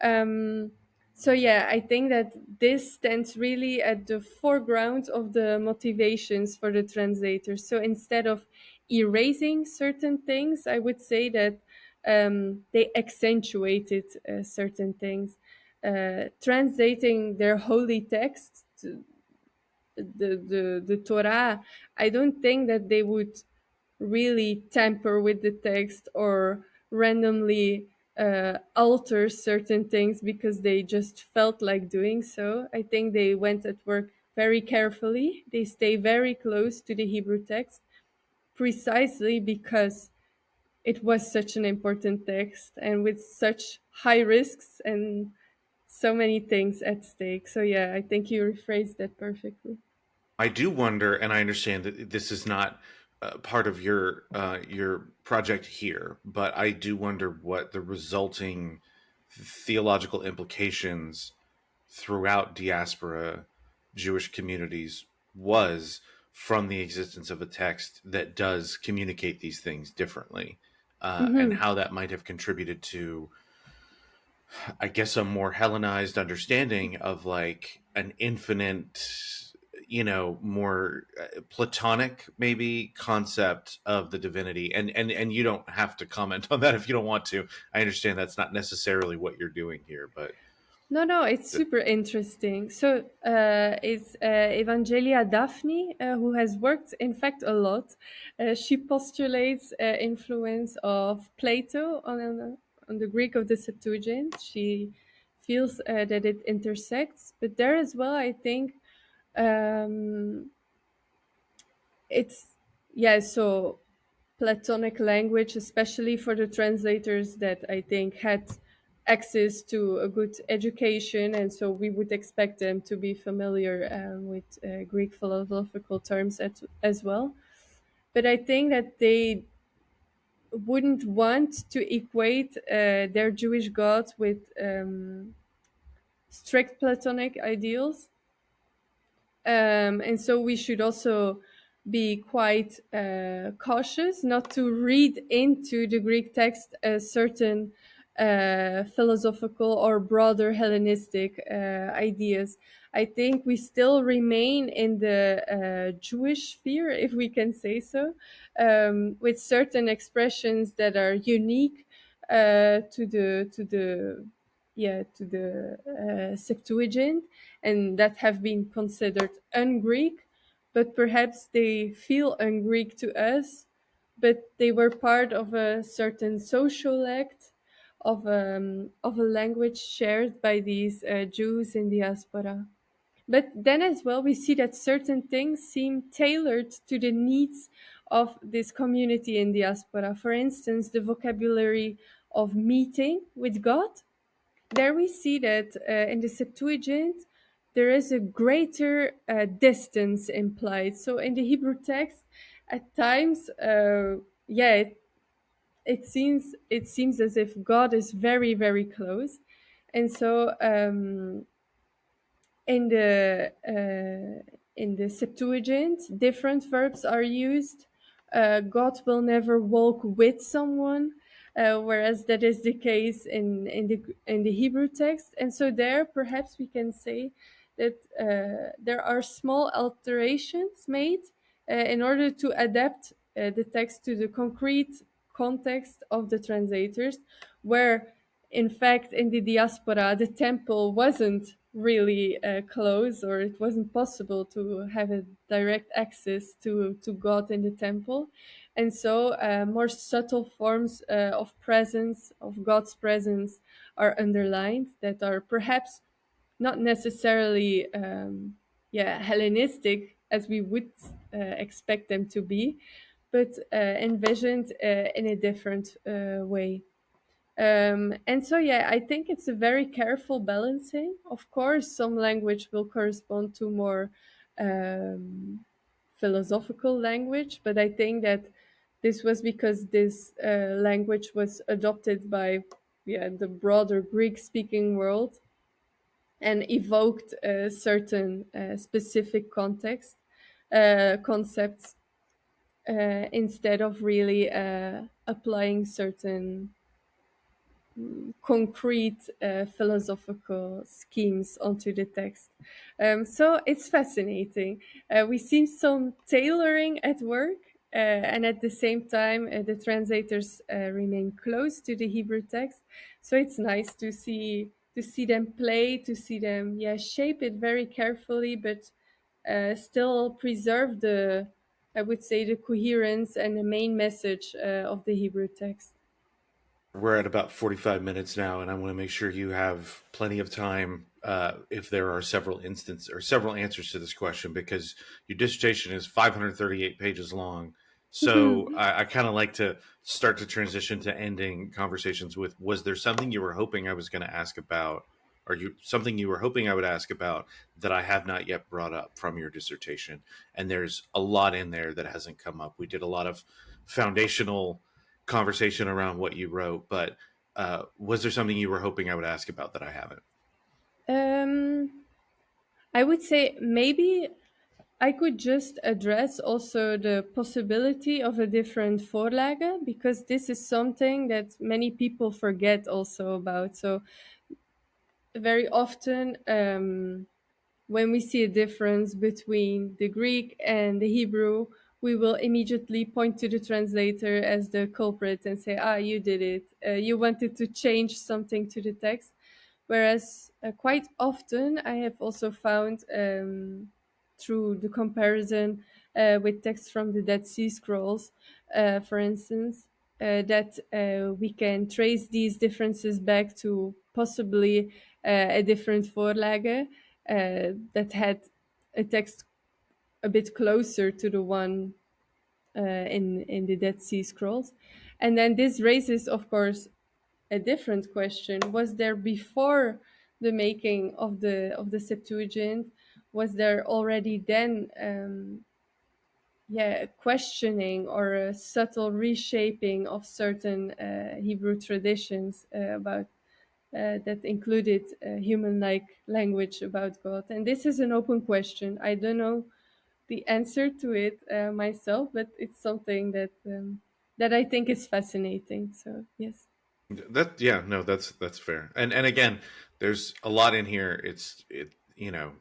Um, so yeah, I think that this stands really at the foreground of the motivations for the translators. So instead of erasing certain things, I would say that they accentuated certain things. Translating their holy text, the Torah, I don't think that they would really tamper with the text or randomly alter certain things because they just felt like doing so. I think they went at work very carefully. They stay very close to the Hebrew text precisely because it was such an important text and with such high risks and so many things at stake. So yeah, I think you rephrased that perfectly. I do wonder, and I understand that this is not part of your project here, but I do wonder what the resulting theological implications throughout diaspora Jewish communities was from the existence of a text that does communicate these things differently, and Hmm. how that might have contributed to, I guess, a more Hellenized understanding of like an infinite, more Platonic maybe concept of the divinity. And you don't have to comment on that if you don't want to. I understand that's not necessarily what you're doing here, but No, no, it's th- super interesting. So it's Evangelia Daphne, who has worked, in fact, a lot. She postulates influence of Plato on the Greek of the Septuagint. She feels that it intersects, but there as well, I think um, it's yeah. So Platonic language, especially for the translators that I think had access to a good education. And so we would expect them to be familiar with Greek philosophical terms as well. But I think that they wouldn't want to equate their Jewish gods with strict Platonic ideals. And so we should also be quite cautious not to read into the Greek text a certain philosophical or broader Hellenistic ideas. I think we still remain in the Jewish sphere, if we can say so, with certain expressions that are unique to the Septuagint and that have been considered un-Greek, but perhaps they feel un-Greek to us, but they were part of a certain social act of a language shared by these Jews in diaspora. But then as well, we see that certain things seem tailored to the needs of this community in diaspora. For instance, the vocabulary of meeting with God, there we see that in the Septuagint, there is a greater distance implied. So in the Hebrew text, at times, it seems as if God is very very close, and so in the Septuagint, different verbs are used. God will never walk with someone, whereas that is the case in the Hebrew text. And so there, perhaps we can say that there are small alterations made in order to adapt the text to the concrete context of the translators, where in fact, in the diaspora, the temple wasn't really closed, or it wasn't possible to have a direct access to God in the temple. And so, more subtle forms of presence, of God's presence, are underlined that are perhaps not necessarily Hellenistic as we would expect them to be, but envisioned in a different way. And so, yeah, I think it's a very careful balancing. Of course, some language will correspond to more um, philosophical language, but I think that this was because this language was adopted by, yeah, the broader Greek-speaking world and evoked a certain specific context concepts instead of really applying certain concrete philosophical schemes onto the text. So it's fascinating. We see some tailoring at work, and at the same time, the translators remain close to the Hebrew text. So it's nice to see them play, to see them, yeah, shape it very carefully, but still preserve the, I would say, the coherence and the main message of the Hebrew text. We're at about 45 minutes now, and I want to make sure you have plenty of time if there are several instances or several answers to this question, because your dissertation is 538 pages long. So I kind of like to start to transition to ending conversations with, was there something you were hoping I was going to ask about, or something you were hoping I would ask about that I have not yet brought up from your dissertation? And there's a lot in there that hasn't come up. We did a lot of foundational conversation around what you wrote, but was there something you were hoping I would ask about that I haven't? Um, I would say maybe I could just address also the possibility of a different Vorlage, because this is something that many people forget also about. So very often, when we see a difference between the Greek and the Hebrew, we will immediately point to the translator as the culprit and say, "Ah, you did it. You wanted to change something to the text." Whereas quite often, I have also found through the comparison with texts from the Dead Sea Scrolls, for instance, that we can trace these differences back to possibly a different Vorlage that had a text a bit closer to the one in the Dead Sea Scrolls. And then this raises, of course, a different question. Was there before the making of the Septuagint? Was there already then yeah, questioning or a subtle reshaping of certain Hebrew traditions about that included human-like language about God? And this is an open question. I don't know the answer to it myself, but it's something that I think is fascinating. So yes. That yeah, no, that's fair. And again, there's a lot in here.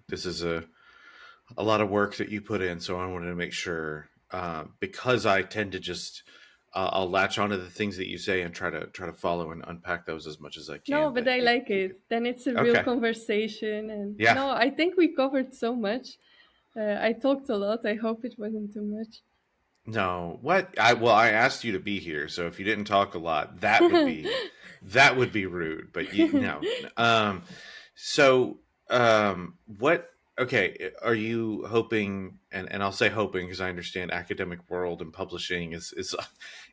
This is a lot of work that you put in, so I wanted to make sure because I tend to just I'll latch onto the things that you say and try to follow and unpack those as much as I No, can. but I like it. Then it's a real Okay, conversation. And yeah. no, I think we covered so much. I talked a lot. I hope it wasn't too much. No, what? I asked you to be here, so if you didn't talk a lot, that would be rude. But no. So what? Okay, are you hoping? And I'll say hoping because I understand academic world and publishing is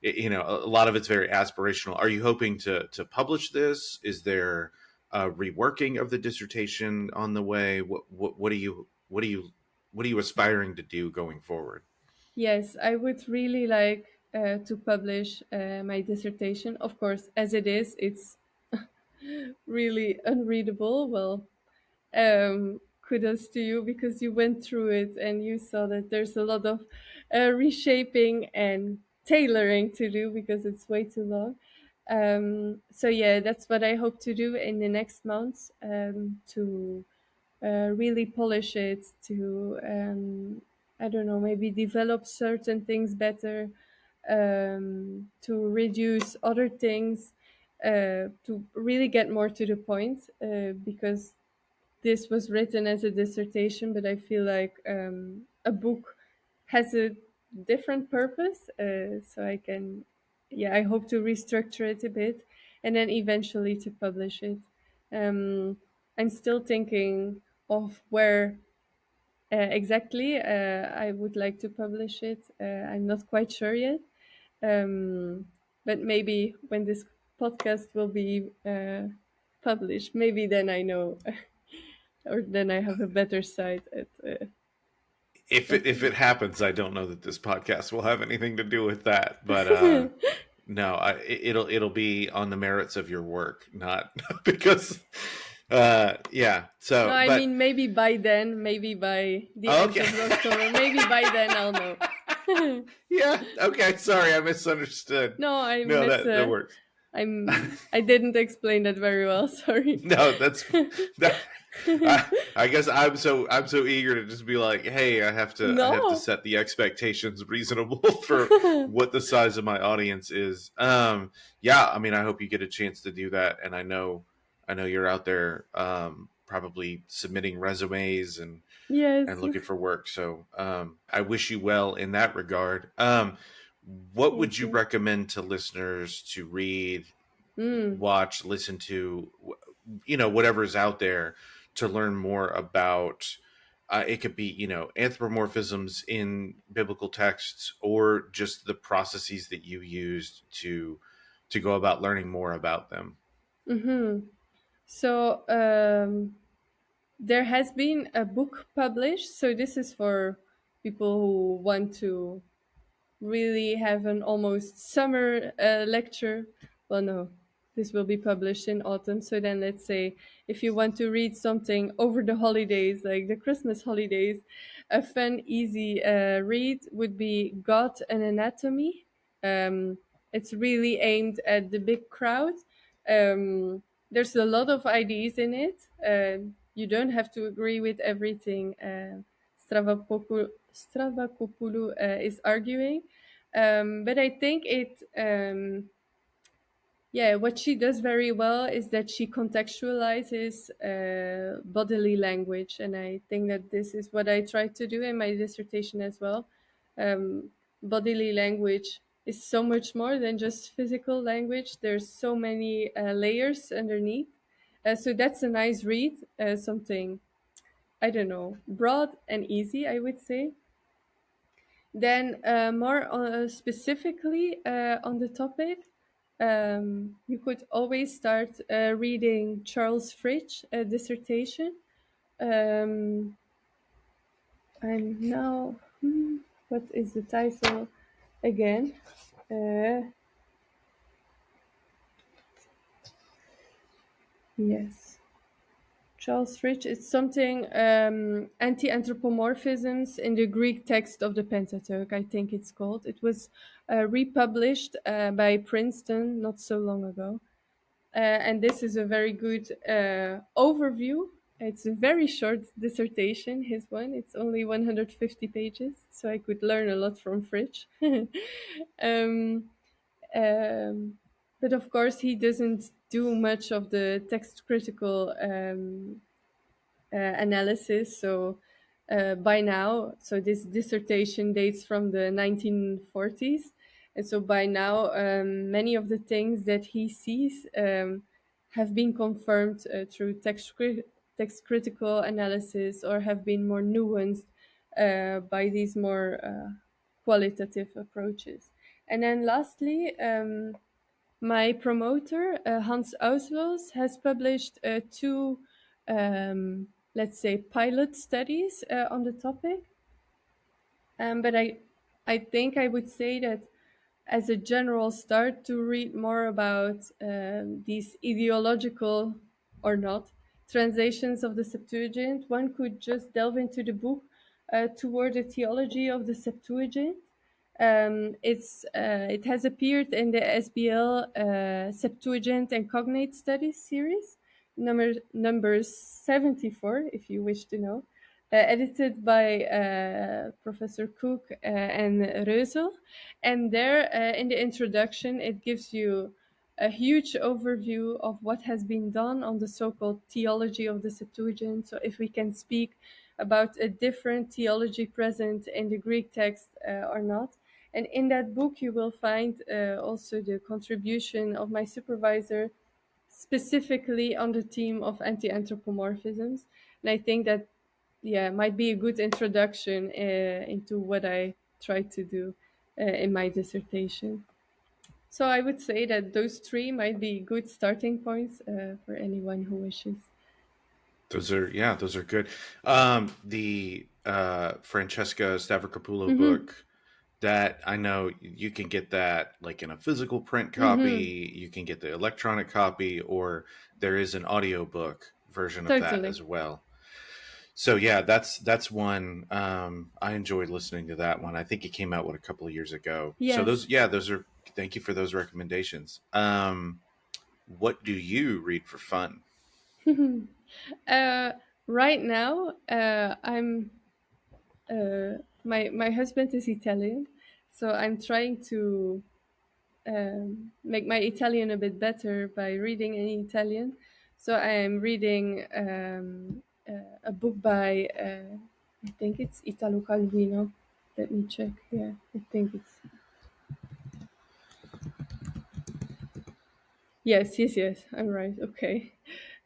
a lot of it's very aspirational. Are you hoping to publish this? Is there a reworking of the dissertation on the way? What are you aspiring to do going forward? Yes, I would really like to publish my dissertation. Of course, as it is, it's really unreadable. Well, kudos to you because you went through it and you saw that there's a lot of reshaping and tailoring to do because it's way too long. So yeah, that's what I hope to do in the next months, to really polish it, to I don't know, maybe develop certain things better, to reduce other things, to really get more to the point, because this was written as a dissertation, but I feel like a book has a different purpose. So I can, yeah, I hope to restructure it a bit and then eventually to publish it. Um, I'm still thinking of where exactly. I would like to publish it. I'm not quite sure yet. But maybe when this podcast will be published, maybe then I know, or then I have a better sight at what to If do. it happens, I don't know that this podcast will have anything to do with that, but no, it'll be on the merits of your work, not because yeah. No, So, I but mean maybe by then, maybe by the end okay. of October, maybe by then I'll know. Yeah, okay, sorry, I misunderstood. No, No, that works. I didn't explain that very well. Sorry. No, that. I guess I'm so eager to just be like, hey, I have to No. set the expectations reasonable for what the size of my audience is. Yeah, I mean, I hope you get a chance to do that, and I know you're out there probably submitting resumes and Yes. looking for work. So I wish you well in that regard. What would Thank you you. recommend to listeners to read, Mm. watch, listen to, whatever's out there to learn more about? It could be, anthropomorphisms in biblical texts, or just the processes that you used to go about learning more about them. Mm-hmm. So there has been a book published. So this is for people who want to really have an almost summer lecture. Well, no, this will be published in autumn. So then, let's say if you want to read something over the holidays, like the Christmas holidays, a fun, easy read would be God and Anatomy. It's really aimed at the big crowd. There's a lot of ideas in it. You don't have to agree with everything Stravakopoulou is arguing. But I think yeah, what she does very well is that she contextualizes bodily language. And I think that this is what I tried to do in my dissertation as well. Bodily language is so much more than just physical language, there's so many layers underneath. So that's a nice read, something, I don't know, broad and easy, I would say. Then, more specifically on the topic, you could always start reading Charles Fritsch, a dissertation. Um, I'm now, what is the title again? Uh, yes. Charles Fritsch, it's something anti-anthropomorphisms in the Greek text of the Pentateuch, I think it's called. It was republished by Princeton not so long ago. And this is a very good overview. It's a very short dissertation, his one. It's only 150 pages, so I could learn a lot from Fritsch. um, um, but of course, he doesn't do much of the text critical analysis. So by now, so this dissertation dates from the 1940s. And so by now, many of the things that he sees have been confirmed through text critical analysis, or have been more nuanced by these more qualitative approaches. And then lastly, my promoter, Hans Auswels, has published two, let's say, pilot studies on the topic. But I think I would say that as a general start to read more about these ideological or not translations of the Septuagint, one could just delve into the book toward the theology of the Septuagint. It has appeared in the SBL Septuagint and Cognate Studies series, number 74, if you wish to know, edited by Professor Cook and Reusel. And there, in the introduction, it gives you a huge overview of what has been done on the so-called theology of the Septuagint. So if we can speak about a different theology present in the Greek text or not. And in that book, you will find also the contribution of my supervisor, specifically on the theme of anti-anthropomorphisms. And I think that yeah, might be a good introduction into what I try to do in my dissertation. So I would say that those three might be good starting points for anyone who wishes. Those are, yeah, those are good. The Francesca Stavrokopoulou Mm-hmm. book, that I know you can get that like in a physical print Mm-hmm. copy, you can get the electronic copy, or there is an audiobook version of that Totally. as well. So yeah, that's one. I enjoyed listening to that one. I think it came out a couple of years ago. So Yes. those, yeah, those are. Thank you for those recommendations. What do you read for fun? uh, right now, I'm my husband is Italian, so I'm trying to make my Italian a bit better by reading in Italian. So I am reading a book by I think it's Italo Calvino. Let me check. Yeah, I think it's yes. I'm right. Okay.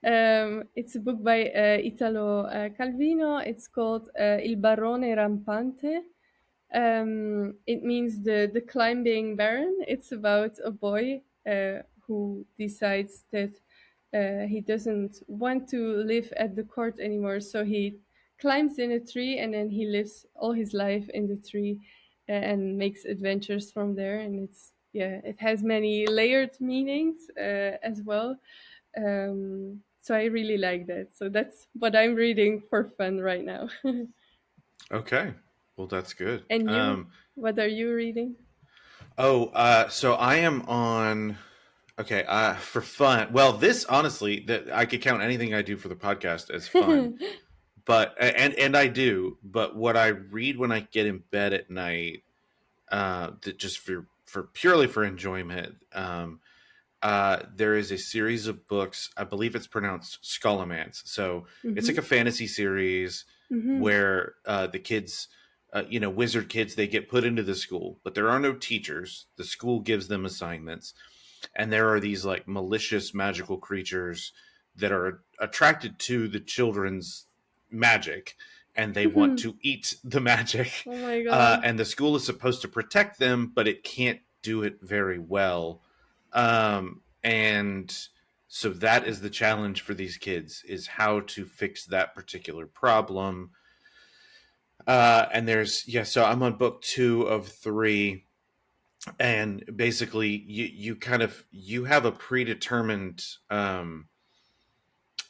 It's a book by Italo Calvino. It's called Il Barone Rampante. It means the climbing baron. It's about a boy who decides that he doesn't want to live at the court anymore, so he climbs in a tree and then he lives all his life in the tree and makes adventures from there. And it's yeah, it has many layered meanings as well. So I really like that. So that's what I'm reading for fun right now. Okay, well that's good. And you, what are you reading? So I am on. Okay, for fun. Well, this honestly, that I could count anything I do for the podcast as fun, but and I do. But what I read when I get in bed at night, that just for purely for enjoyment. There is a series of books. I believe it's pronounced Scholomance. So it's like Mhm. a fantasy series Mhm. where the kids, wizard kids, they get put into the school, but there are no teachers. The school gives them assignments, and there are these like malicious magical creatures that are attracted to the children's magic, and they want to eat the magic. Oh my god. And the school is supposed to protect them, but it can't do it very well. And so that is the challenge for these kids, is how to fix that particular problem. And there's, yeah, so I'm on book 2 of 3, and basically you kind of, you have a predetermined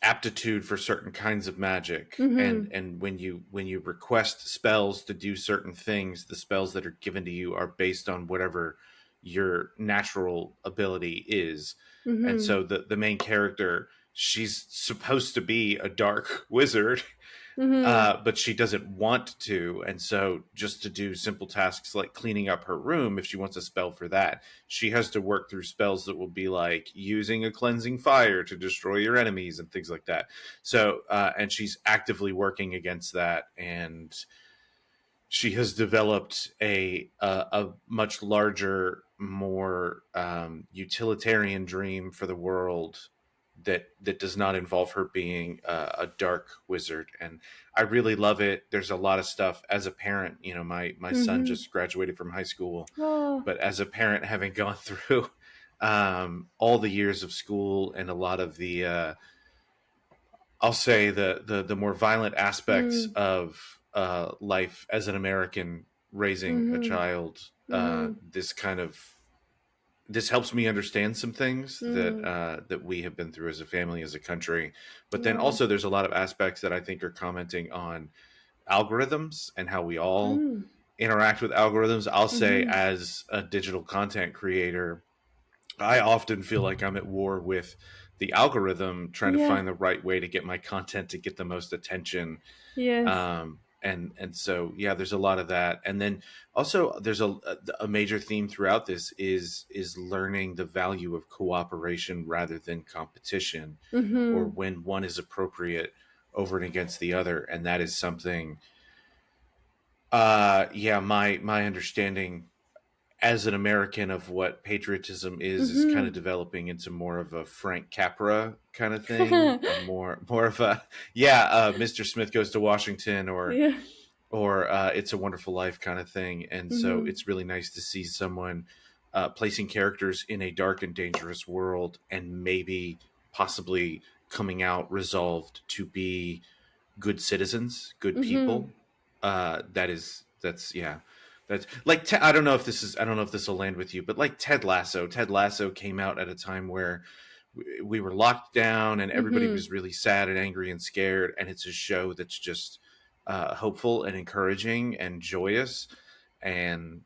aptitude for certain kinds of magic, and Mhm. when you request spells to do certain things, the spells that are given to you are based on whatever your natural ability is. And Mhm. so the main character, she's supposed to be a dark wizard, Mhm. but she doesn't want to. And so, just to do simple tasks like cleaning up her room, if she wants a spell for that, she has to work through spells that will be like using a cleansing fire to destroy your enemies and things like that. So, and she's actively working against that. And she has developed a much larger, more utilitarian dream for the world that does not involve her being a dark wizard. And I really love it. There's a lot of stuff as a parent. My son Mhm. just graduated from high school, Oh. but as a parent, having gone through all the years of school and a lot of the I'll say the more violent aspects Mm. of life as an American raising a Mhm. child. Mhm. This helps me understand some things Mm. that we have been through as a family, as a country. But then Oh. also, there's a lot of aspects that I think are commenting on algorithms and how we all Mm. interact with algorithms. I'll say, Mhm. as a digital content creator, I often feel like I'm at war with the algorithm, trying to Yeah. find the right way to get my content to get the most attention. Yes. And so, yeah, there's a lot of that. And then also, there's a major theme throughout this is learning the value of cooperation rather than competition, or Mhm. when one is appropriate over and against the other. And that is something, yeah, my understanding as an American, of what patriotism is kind of Mm-hmm. developing into more of a Frank Capra kind of thing, a more of a yeah, Mr. Smith Goes to Washington, Yeah. or It's a Wonderful Life kind of thing. And so Mm-hmm. it's really nice to see someone placing characters in a dark and dangerous world, and maybe possibly coming out resolved to be good citizens, good Mm-hmm. people. That's yeah. That's like I don't know if I don't know if this will land with you, but like Ted Lasso. Ted Lasso came out at a time where we were locked down and everybody Mm-hmm. was really sad and angry and scared, and it's a show that's just hopeful and encouraging and joyous. And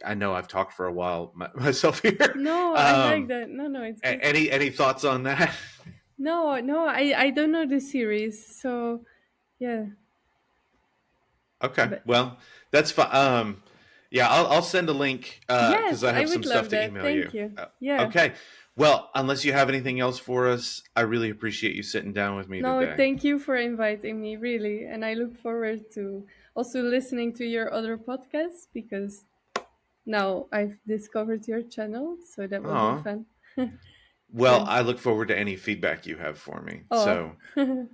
I know I've talked for a while myself here. No, I like um, that. No, no, it's good. any thoughts on that? No, no, I don't know the series, so yeah. Okay, But well, that's fine. Yeah, I'll send a link because yes, I I have some would stuff love to that. email you. Thank you. Yeah. Okay, well, unless you have anything else for us, I really appreciate you sitting down with me No, today. thank you for inviting me, really. And I look forward to also listening to your other podcasts because now I've discovered your channel, so that will be Aw. fun. Well, Yeah. I look forward to any feedback you have for me. Oh, So,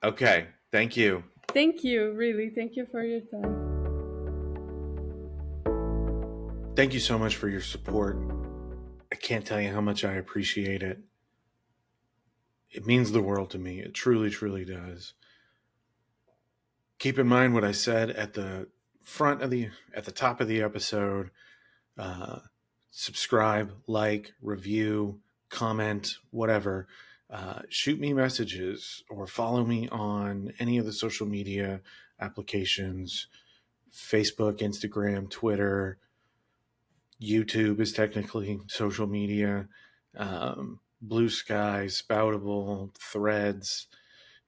okay, thank you. thank you, really. Thank you for your time. Thank you so much for your support. I can't tell you how much I appreciate it. It means the world to me. It truly, truly does. Keep in mind what I said at the at the top of the episode. Uh, Subscribe, like, review, comment, whatever. Shoot me messages or follow me on any of the social media applications: Facebook, Instagram, Twitter. YouTube is technically social media. Blue Sky, Spoutable, Threads,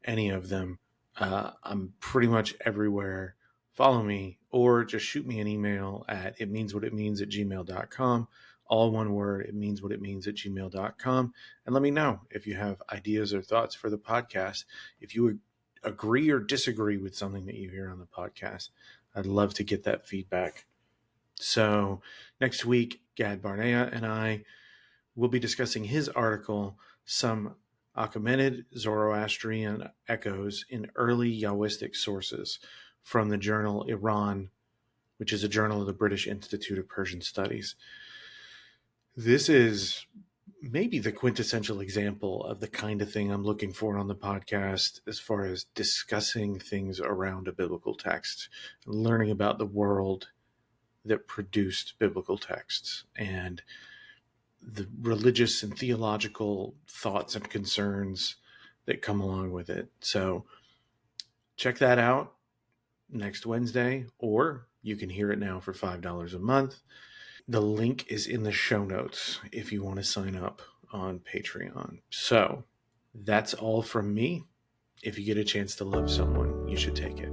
any of them. I'm pretty much everywhere. Follow me or just shoot me an email at itmeanswhatitmeans at gmail.com. All one word, it means what it means at gmail.com. And let me know if you have ideas or thoughts for the podcast. If you agree or disagree with something that you hear on the podcast, I'd love to get that feedback. So next week, Gad Barnea and I will be discussing his article, Some Achaemenid Zoroastrian Echoes in Early Yahwistic Sources, from the journal Iran, which is a journal of the British Institute of Persian Studies. This is maybe the quintessential example of the kind of thing I'm looking for on the podcast as far as discussing things around a biblical text, learning about the world that produced biblical texts and the religious and theological thoughts and concerns that come along with it. So check that out next Wednesday, or you can hear it now for $5 a month. The link is in the show notes if you want to sign up on Patreon. So that's all from me. If you get a chance to love someone, you should take it.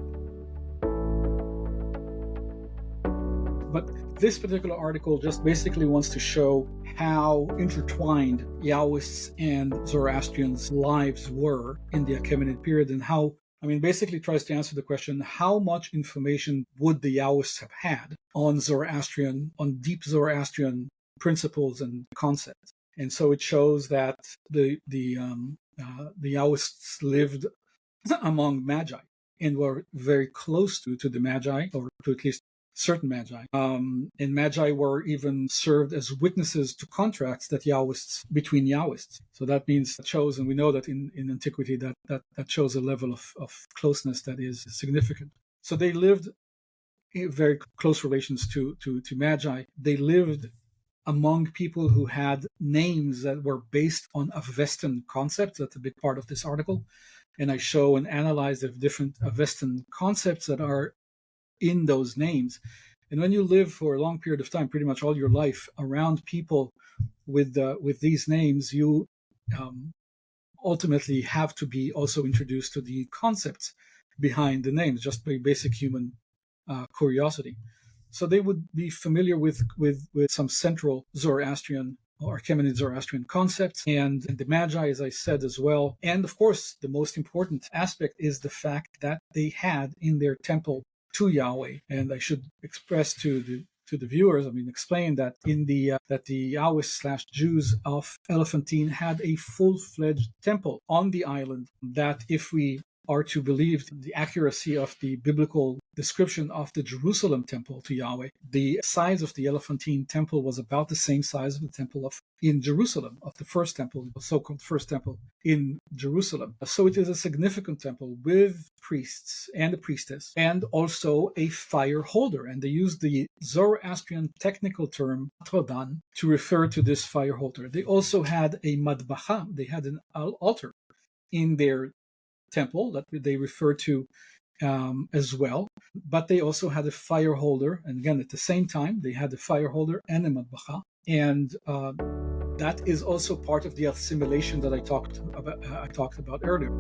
But this particular article just basically wants to show how intertwined Yahwists and Zoroastrians' lives were in the Achaemenid period, and how, basically tries to answer the question, how much information would the Yahwists have had on deep Zoroastrian principles and concepts. And so it shows that the Yahwists lived among Magi and were very close to the Magi, or to at least certain Magi. And Magi were even served as witnesses to contracts between Yahwists. So that means shows, and we know that in antiquity that shows a level of closeness that is significant. So they lived in very close relations to Magi. They lived among people who had names that were based on Avestan concepts. That's a big part of this article. And I show and analyze the different Avestan concepts that are in those names. And when you live for a long period of time, pretty much all your life, around people with these names, you ultimately have to be also introduced to the concepts behind the names, just by basic human curiosity. So they would be familiar with some central Zoroastrian or Achaemenid Zoroastrian concepts, and the Magi, as I said as well. And of course, the most important aspect is the fact that they had in their temple to Yahweh. And I should express to to the viewers, explain that that the Taoists/Jews of Elephantine had a full-fledged temple on the island. That, if we are to believe the accuracy of the biblical description of the Jerusalem temple to Yahweh, the size of the Elephantine temple was about the same size of the temple in Jerusalem, of the first temple, the so-called first temple in Jerusalem. So it is a significant temple with priests and a priestess, and also a fire holder. And they use the Zoroastrian technical term Trodan to refer to this fire holder. They also had a madbacha, they had an altar in their temple that they refer to as well, but they also had a fire holder, and again at the same time they had a fire holder and a madbacha, and that is also part of the assimilation that I talked about earlier.